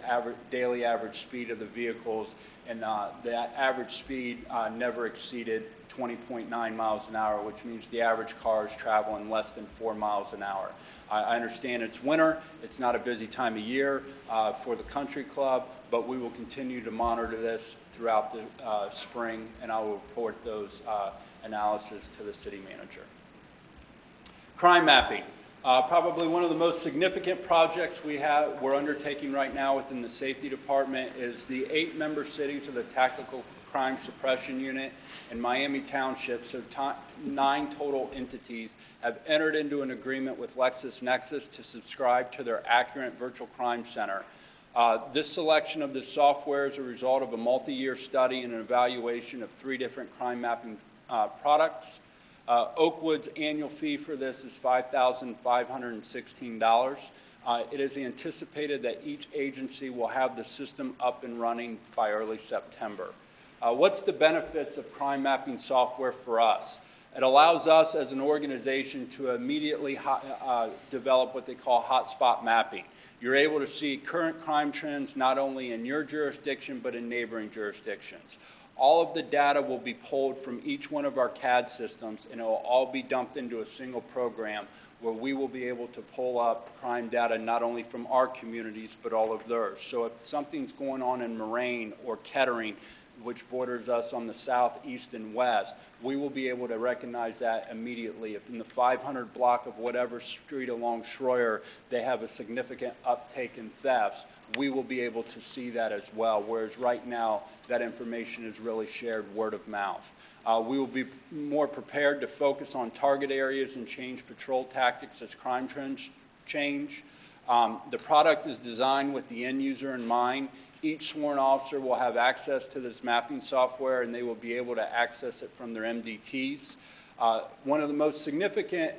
daily average speed of the vehicles, and that average speed never exceeded 20.9 miles an hour, which means the average car is traveling less than 4 miles an hour. I understand it's winter, it's not a busy time of year for the country club, but we will continue to monitor this throughout the spring, and I will report those analysis to the city manager. Crime mapping. Probably one of the most significant projects we're undertaking right now within the safety department is the 8-member cities of the Tactical Crime Suppression Unit in Miami Township, so 9 total entities have entered into an agreement with LexisNexis to subscribe to their Accurate Virtual Crime Center. This selection of this software is a result of a multi-year study and an evaluation of 3 different crime mapping products. Oakwood's annual fee for this is $5,516. It is anticipated that each agency will have the system up and running by early September. What's the benefits of crime mapping software for us? It allows us as an organization to immediately develop what they call hotspot mapping. You're able to see current crime trends not only in your jurisdiction but in neighboring jurisdictions. All of the data will be pulled from each one of our CAD systems, and it will all be dumped into a single program where we will be able to pull up crime data not only from our communities but all of theirs. So if something's going on in Moraine or Kettering, which borders us on the south, east, and west, we will be able to recognize that immediately. If in the 500 block of whatever street along Schroyer they have a significant uptake in thefts, we will be able to see that as well, whereas right now that information is really shared word of mouth. We will be more prepared to focus on target areas and change patrol tactics as crime trends change. The product is designed with the end user in mind. Each sworn officer will have access to this mapping software, and they will be able to access it from their MDTs. One of the most significant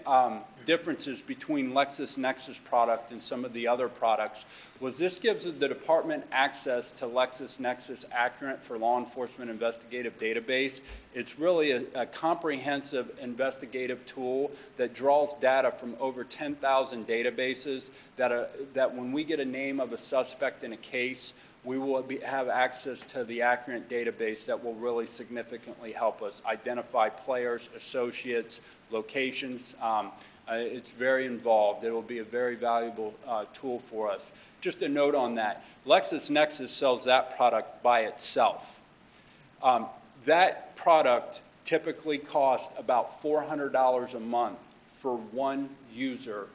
differences between LexisNexis product and some of the other products was this gives the department access to LexisNexis Accurate for Law Enforcement Investigative Database. It's really a comprehensive investigative tool that draws data from over 10,000 databases that when we get a name of a suspect in a case, we will have access to the Accurate database that will really significantly help us identify players, associates, locations. It's very involved. It will be a very valuable tool for us. Just a note on that, LexisNexis sells that product by itself. That product typically costs about $400 a month for one user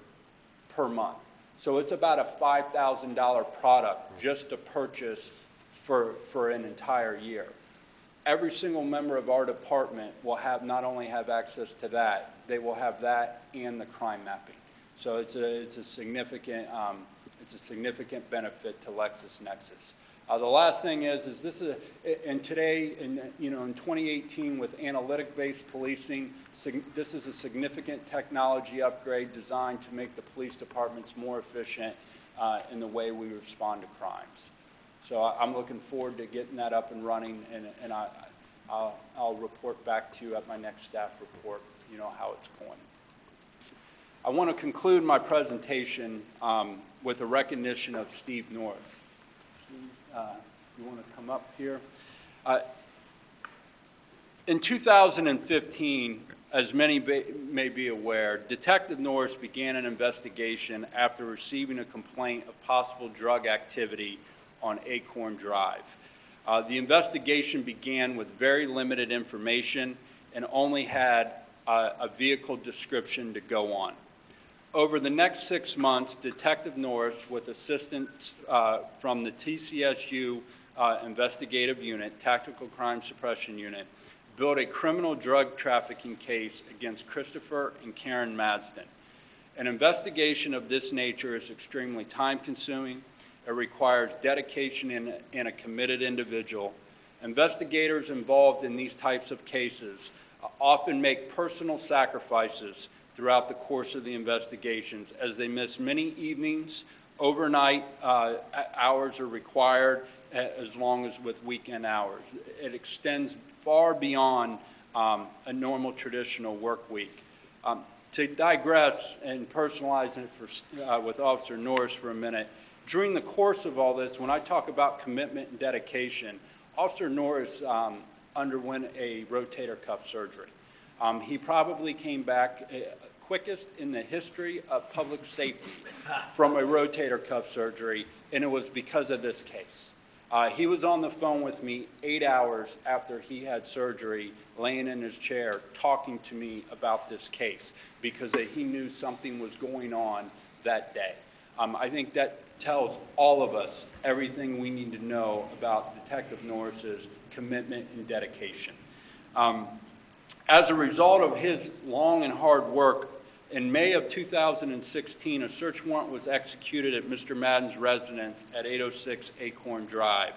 per month. So it's about a $5,000 product just to purchase for an entire year. Every single member of our department will not only have access to that, they will have that and the crime mapping. So it's a significant benefit to LexisNexis. The last thing is this is today in 2018 with analytic-based policing, this is a significant technology upgrade designed to make the police departments more efficient in the way we respond to crimes. So I'm looking forward to getting that up and running, and I'll report back to you at my next staff report, how it's going. I want to conclude my presentation with a recognition of Steve North. You want to come up here? In 2015, as many may be aware, Detective Norris began an investigation after receiving a complaint of possible drug activity on Acorn Drive. The investigation began with very limited information and only had a vehicle description to go on. Over the next 6 months, Detective Norris, with assistance from the TCSU Investigative Unit, Tactical Crime Suppression Unit, built a criminal drug trafficking case against Christopher and Karen Madsden. An investigation of this nature is extremely time-consuming. It requires dedication in a committed individual. Investigators involved in these types of cases often make personal sacrifices throughout the course of the investigations, as they miss many evenings. Overnight hours are required, as long as with weekend hours. It extends far beyond a normal traditional work week. To digress and personalize it with Officer Norris for a minute, during the course of all this, when I talk about commitment and dedication, Officer Norris underwent a rotator cuff surgery. He probably came back quickest in the history of public safety from a rotator cuff surgery, and it was because of this case. He was on the phone with me 8 hours after he had surgery, laying in his chair, talking to me about this case, because he knew something was going on that day. I think that tells all of us everything we need to know about Detective Norris's commitment and dedication. As a result of his long and hard work, in May of 2016, a search warrant was executed at Mr. Madden's residence at 806 Acorn Drive.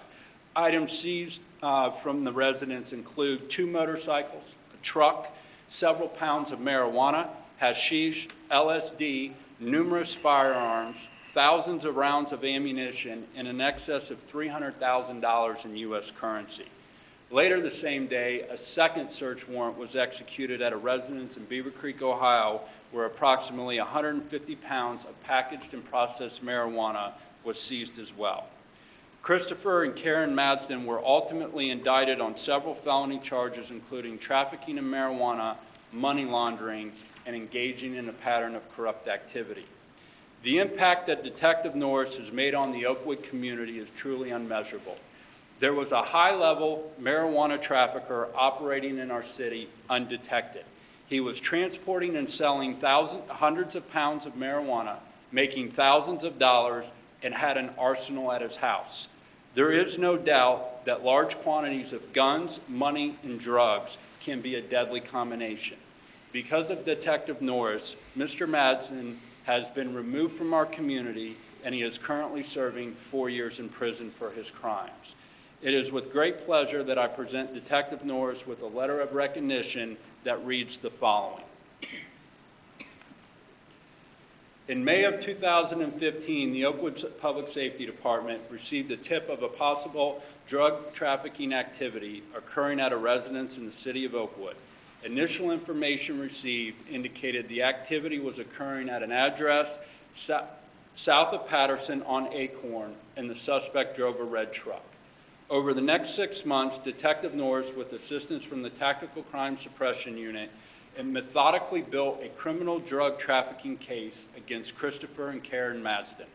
Items seized from the residence include 2 motorcycles, a truck, several pounds of marijuana, hashish, LSD, numerous firearms, thousands of rounds of ammunition, and in excess of $300,000 in U.S. currency. Later the same day, a second search warrant was executed at a residence in Beaver Creek, Ohio, where approximately 150 pounds of packaged and processed marijuana was seized as well. Christopher and Karen Madsden were ultimately indicted on several felony charges, including trafficking in marijuana, money laundering, and engaging in a pattern of corrupt activity. The impact that Detective Norris has made on the Oakwood community is truly unmeasurable. There was a high-level marijuana trafficker operating in our city undetected. He was transporting and selling hundreds of pounds of marijuana, making thousands of dollars, and had an arsenal at his house. There is no doubt that large quantities of guns, money, and drugs can be a deadly combination. Because of Detective Norris, Mr. Madsden has been removed from our community, and he is currently serving 4 years in prison for his crimes. It is with great pleasure that I present Detective Norris with a letter of recognition that reads the following. In May of 2015, the Oakwood Public Safety Department received a tip of a possible drug trafficking activity occurring at a residence in the city of Oakwood. Initial information received indicated the activity was occurring at an address south of Patterson on Acorn, and the suspect drove a red truck. Over the next 6 months, Detective Norris, with assistance from the Tactical Crime Suppression Unit, methodically built a criminal drug trafficking case against Christopher and Karen Madsden.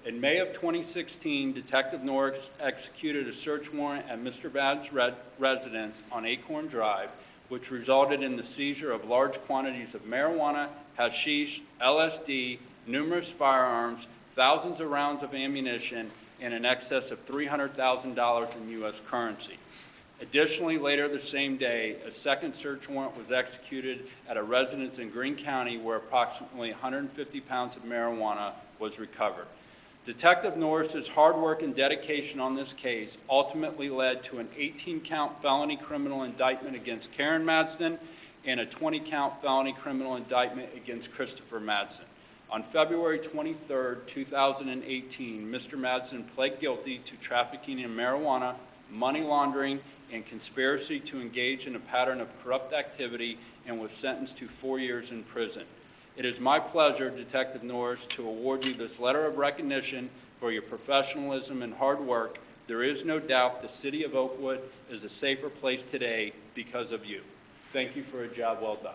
In May of 2016, Detective Norris executed a search warrant at Mr. Madsden's residence on Acorn Drive, which resulted in the seizure of large quantities of marijuana, hashish, LSD, numerous firearms, thousands of rounds of ammunition, and in excess of $300,000 in U.S. currency. Additionally, later the same day, a second search warrant was executed at a residence in Greene County where approximately 150 pounds of marijuana was recovered. Detective Norris's hard work and dedication on this case ultimately led to an 18-count felony criminal indictment against Karen Madsden and a 20-count felony criminal indictment against Christopher Madsden. On February 23, 2018, Mr. Madsden pled guilty to trafficking in marijuana, money laundering, and conspiracy to engage in a pattern of corrupt activity and was sentenced to 4 years in prison. It is my pleasure, Detective Norris, to award you this letter of recognition for your professionalism and hard work. There is no doubt the city of Oakwood is a safer place today because of you. Thank you for a job well done.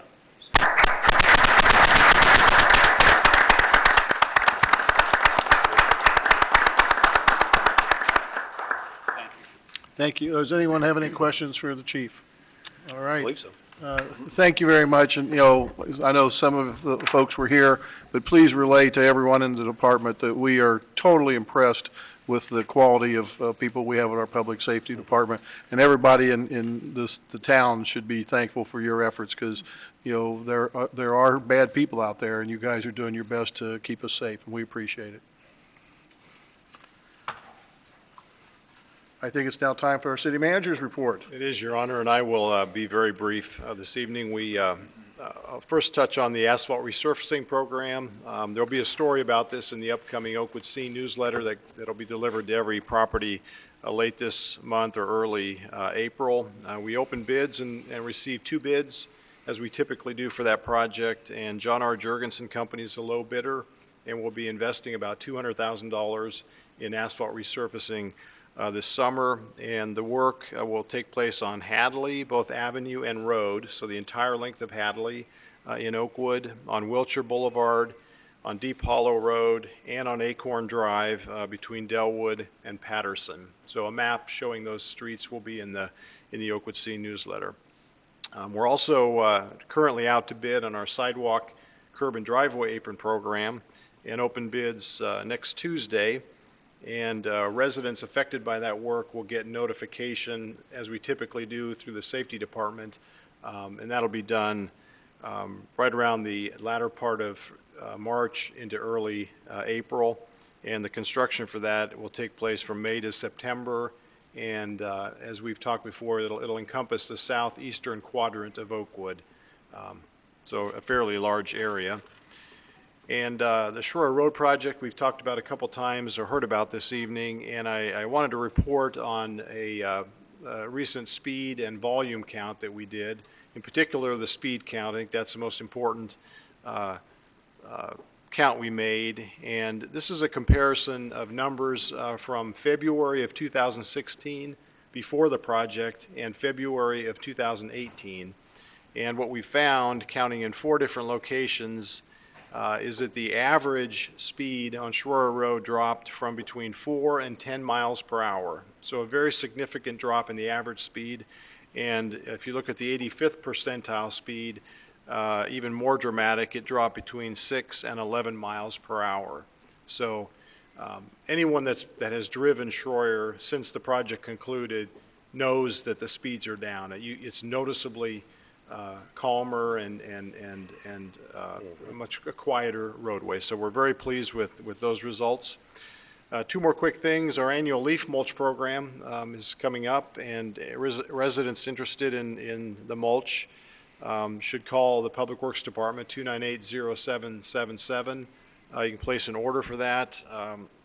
Thank you. Does anyone have any questions for the chief? All right. I believe so. Thank you very much. And, I know some of the folks were here, but please relay to everyone in the department that we are totally impressed with the quality of people we have at our public safety department. And everybody in the town should be thankful for your efforts because, there are bad people out there, and you guys are doing your best to keep us safe, and we appreciate it. I think it's now time for our city manager's report. It is, Your Honor, and I will be very brief this evening. I'll first touch on the asphalt resurfacing program. There'll be a story about this in the upcoming Oakwood Scene newsletter that'll be delivered to every property late this month or early April. We opened bids and received 2 bids, as we typically do for that project, and John R. Jurgensen Company is a low bidder, and we'll be investing about $200,000 in asphalt resurfacing this summer, and the work will take place on Hadley, both Avenue and Road, so the entire length of Hadley in Oakwood, on Wilshire Boulevard, on Deep Hollow Road, and on Acorn Drive between Delwood and Patterson. So a map showing those streets will be in the Oakwood Scene newsletter. We're also currently out to bid on our sidewalk curb and driveway apron program and open bids next Tuesday. And residents affected by that work will get notification, as we typically do, through the safety department, and that'll be done right around the latter part of March into early April. And the construction for that will take place from May to September, and as we've talked before, it'll encompass the southeastern quadrant of Oakwood, so a fairly large area. And the Shore Road project we've talked about a couple times or heard about this evening, and I wanted to report on a recent speed and volume count that we did. In particular, the speed count. I think that's the most important count we made, and this is a comparison of numbers from February of 2016, before the project, and February of 2018. And what we found, counting in 4 different locations, is that the average speed on Schroer Road dropped from between 4 and 10 miles per hour. So a very significant drop in the average speed. And if you look at the 85th percentile speed, even more dramatic, it dropped between 6 and 11 miles per hour. So anyone that has driven Schroer since the project concluded knows that the speeds are down. It's noticeably calmer and a much quieter roadway. So we're very pleased with those results. 2 more quick things. Our annual leaf mulch program is coming up, and residents interested in the mulch should call the Public Works Department, 298-0777. You can place an order for that.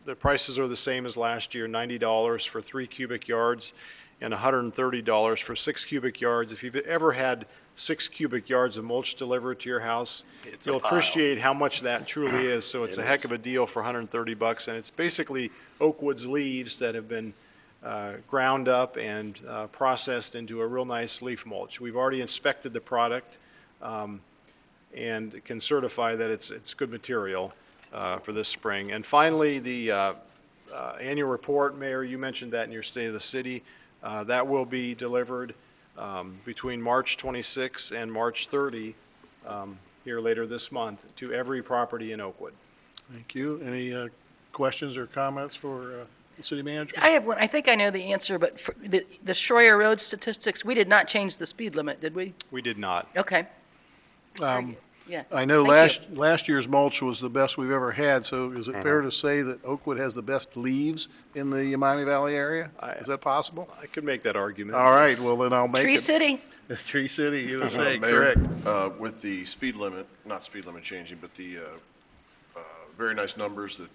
The prices are the same as last year, $90 for 3 cubic yards and $130 for 6 cubic yards. If you've ever had 6 cubic yards of mulch delivered to your house, you'll appreciate how much that truly is. So it's a heck of a deal for $130, and it's basically Oakwood's leaves that have been ground up and processed into a real nice leaf mulch. We've already inspected the product and can certify that it's good material for this spring. And finally, the annual report, Mayor, you mentioned that in your State of the City. That will be delivered between March 26 and March 30 here later this month to every property in Oakwood. Thank you. Any questions or comments for the city manager? I have one. I think I know the answer, but for the Schroer Road statistics, we did not change the speed limit, did we? We did not. Okay. Yeah. I know Thank last year's mulch was the best we've ever had, so is it fair to say that Oakwood has the best leaves in the Miami Valley area? Is that possible? I could make that argument. All right, well then I'll make it. Tree City. Tree City, USA, Mayor, correct. with the speed limit, not speed limit changing, but the very nice numbers that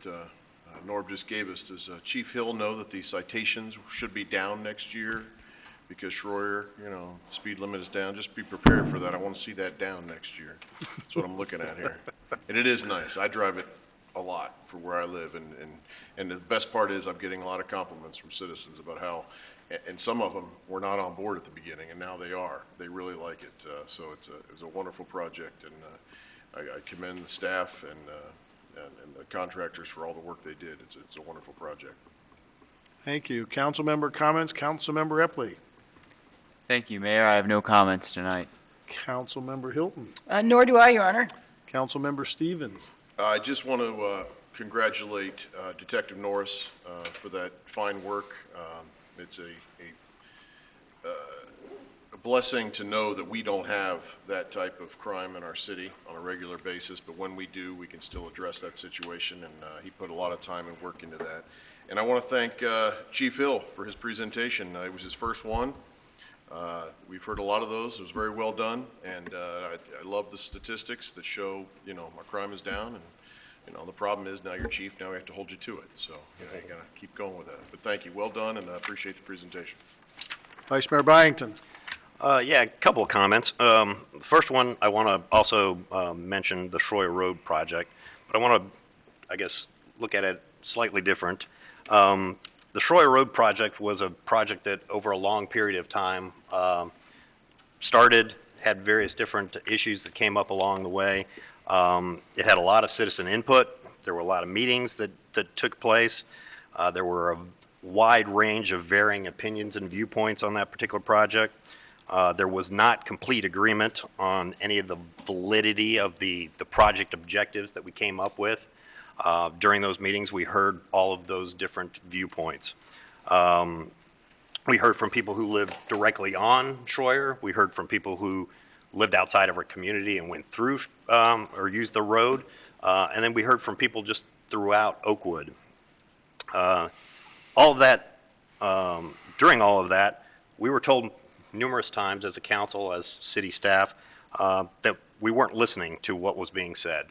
Norb just gave us, does Chief Hill know that the citations should be down next year? Because Schroer, speed limit is down. Just be prepared for that. I want to see that down next year. That's what I'm looking at here. And it is nice. I drive it a lot for where I live. And the best part is I'm getting a lot of compliments from citizens about how, and some of them were not on board at the beginning, and now they are. They really like it. So it was a wonderful project, and I commend the staff and the contractors for all the work they did. It's a wonderful project. Thank you. Council member comments? Council member Epley. Thank you, Mayor. I have no comments tonight. Council member Hilton. Nor do I, Your Honor. Council member Stevens. I just want to congratulate Detective Norris for that fine work. It's a blessing to know that we don't have that type of crime in our city on a regular basis, but when we do, we can still address that situation, and he put a lot of time and work into that. And I want to thank Chief Hill for his presentation. It was his first one. We've heard a lot of those. It was very well done, and I love the statistics that show, our crime is down, and, the problem is now you're chief, now we have to hold you to it. So, you got to keep going with that. But thank you. Well done, and I appreciate the presentation. Vice Mayor Byington. Yeah, a couple of comments. The first one, I want to also mention the Schroer Road project, but I want to, I guess, look at it slightly different. The Schroer Road project was a project that over a long period of time had various different issues that came up along the way. It had a lot of citizen input. There were a lot of meetings that took place. There were a wide range of varying opinions and viewpoints on that particular project. There was not complete agreement on any of the validity of the project objectives that we came up with. During those meetings, we heard all of those different viewpoints. We heard from people who lived directly on Schroer. We heard from people who lived outside of our community and went through or used the road. And then we heard from people just throughout Oakwood. All of that, during all of that, we were told numerous times as a council, as city staff, that we weren't listening to what was being said.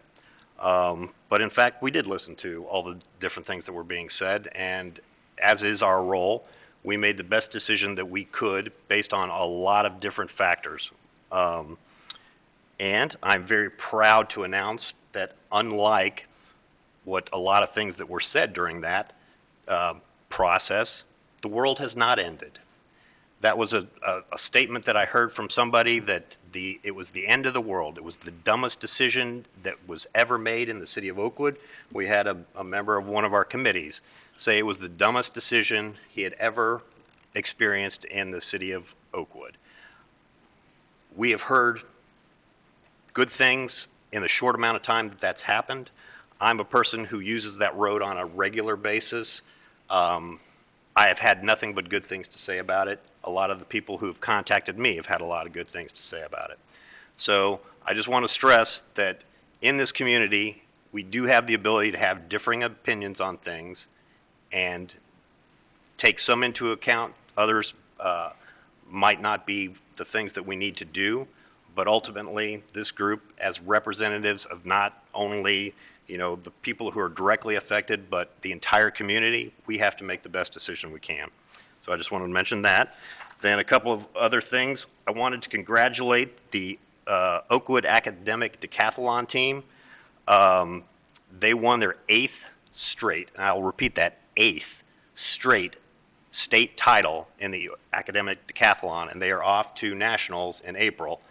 But in fact, we did listen to all the different things that were being said, and as is our role, we made the best decision that we could based on a lot of different factors. And I'm very proud to announce that unlike what a lot of things that were said during that process, the world has not ended. That was a statement that I heard from somebody that it was the end of the world. It was the dumbest decision that was ever made in the city of Oakwood. We had a member of one of our committees say it was the dumbest decision he had ever experienced in the city of Oakwood. We have heard good things in the short amount of time that that's happened. I'm a person who uses that road on a regular basis. I have had nothing but good things to say about it. A lot of the people who have contacted me have had a lot of good things to say about it. So I just want to stress that in this community, we do have the ability to have differing opinions on things and take some into account. Others might not be the things that we need to do, but ultimately this group, as representatives of not only the people who are directly affected, but the entire community, we have to make the best decision we can. So I just wanted to mention that. Then a couple of other things. I wanted to congratulate the Oakwood Academic Decathlon team. They won their 8th straight, and I'll repeat that, 8th straight state title in the academic decathlon, and they are off to nationals in April.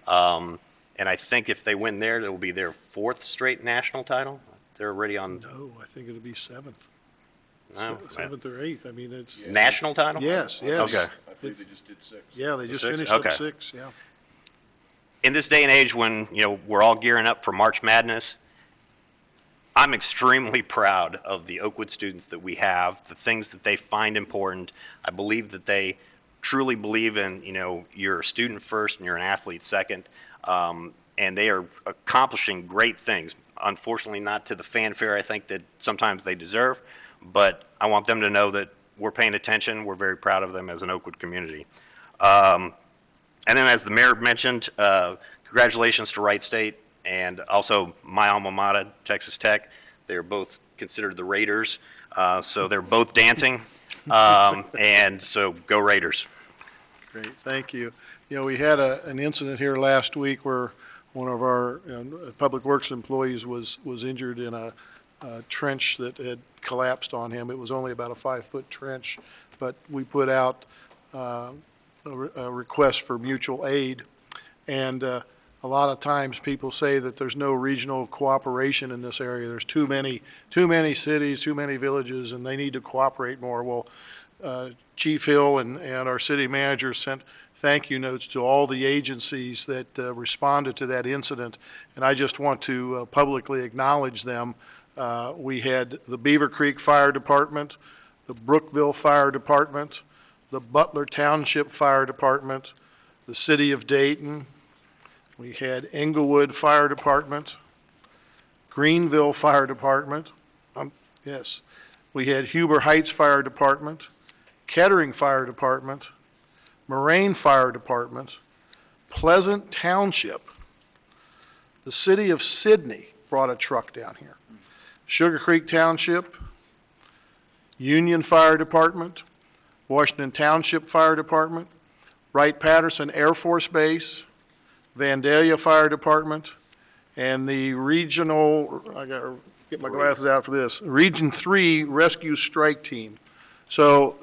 And I think if they win there, it will be their 4th straight national title. They're already on. No, I think it'll be 7th. No, 7th or 8th. I mean, it's national title. Yes, yes. Okay. I believe they just did 6. Yeah, they just 6? finished Okay. up 6. Yeah. In this day and age when we're all gearing up for March Madness, I'm extremely proud of the Oakwood students that we have, the things that they find important. I believe that they truly believe in, you're a student first and you're an athlete second, and they are accomplishing great things. Unfortunately, not to the fanfare I think that sometimes they deserve, but I want them to know that we're paying attention. We're very proud of them as an Oakwood community. And then as the mayor mentioned, congratulations to Wright State and also my alma mater, Texas Tech. They're both considered the Raiders, so they're both dancing. And so go Raiders. Great, thank you. We had an incident here last week where one of our Public Works employees was injured in a trench that had collapsed on him. It was only about a 5-foot trench, but we put out a request for mutual aid. And a lot of times people say that there's no regional cooperation in this area. There's too many cities, too many villages, and they need to cooperate more. Well, Chief Hill and our city manager sent thank you notes to all the agencies that responded to that incident, and I just want to publicly acknowledge them. We had the Beaver Creek Fire Department, the Brookville Fire Department, the Butler Township Fire Department, the City of Dayton. We had Englewood Fire Department, Greenville Fire Department. Yes. We had Huber Heights Fire Department, Kettering Fire Department, Moraine Fire Department, Pleasant Township. The City of Sydney brought a truck down here. Sugar Creek Township, Union Fire Department, Washington Township Fire Department, Wright-Patterson Air Force Base, Vandalia Fire Department, and the regional, I got to get my glasses out for this, Region 3 Rescue Strike Team. So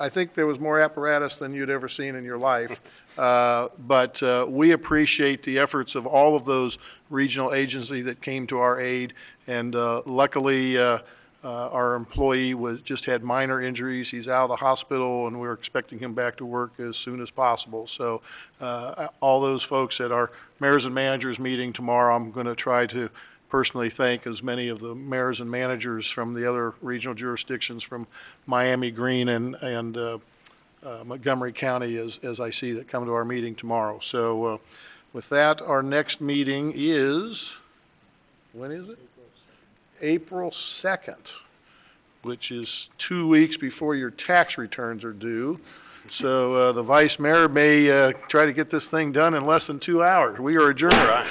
I think there was more apparatus than you'd ever seen in your life. But we appreciate the efforts of all of those regional agencies that came to our aid. And luckily, our employee just had minor injuries. He's out of the hospital, and we're expecting him back to work as soon as possible. So all those folks at our mayors and managers meeting tomorrow, I'm going to try to personally thank as many of the mayors and managers from the other regional jurisdictions from Miami, Greene, and Montgomery County as I see that come to our meeting tomorrow. So with that, our next meeting is, when is it? April 2nd, which is 2 weeks before your tax returns are due. So the vice mayor may try to get this thing done in less than 2 hours. We are adjourned.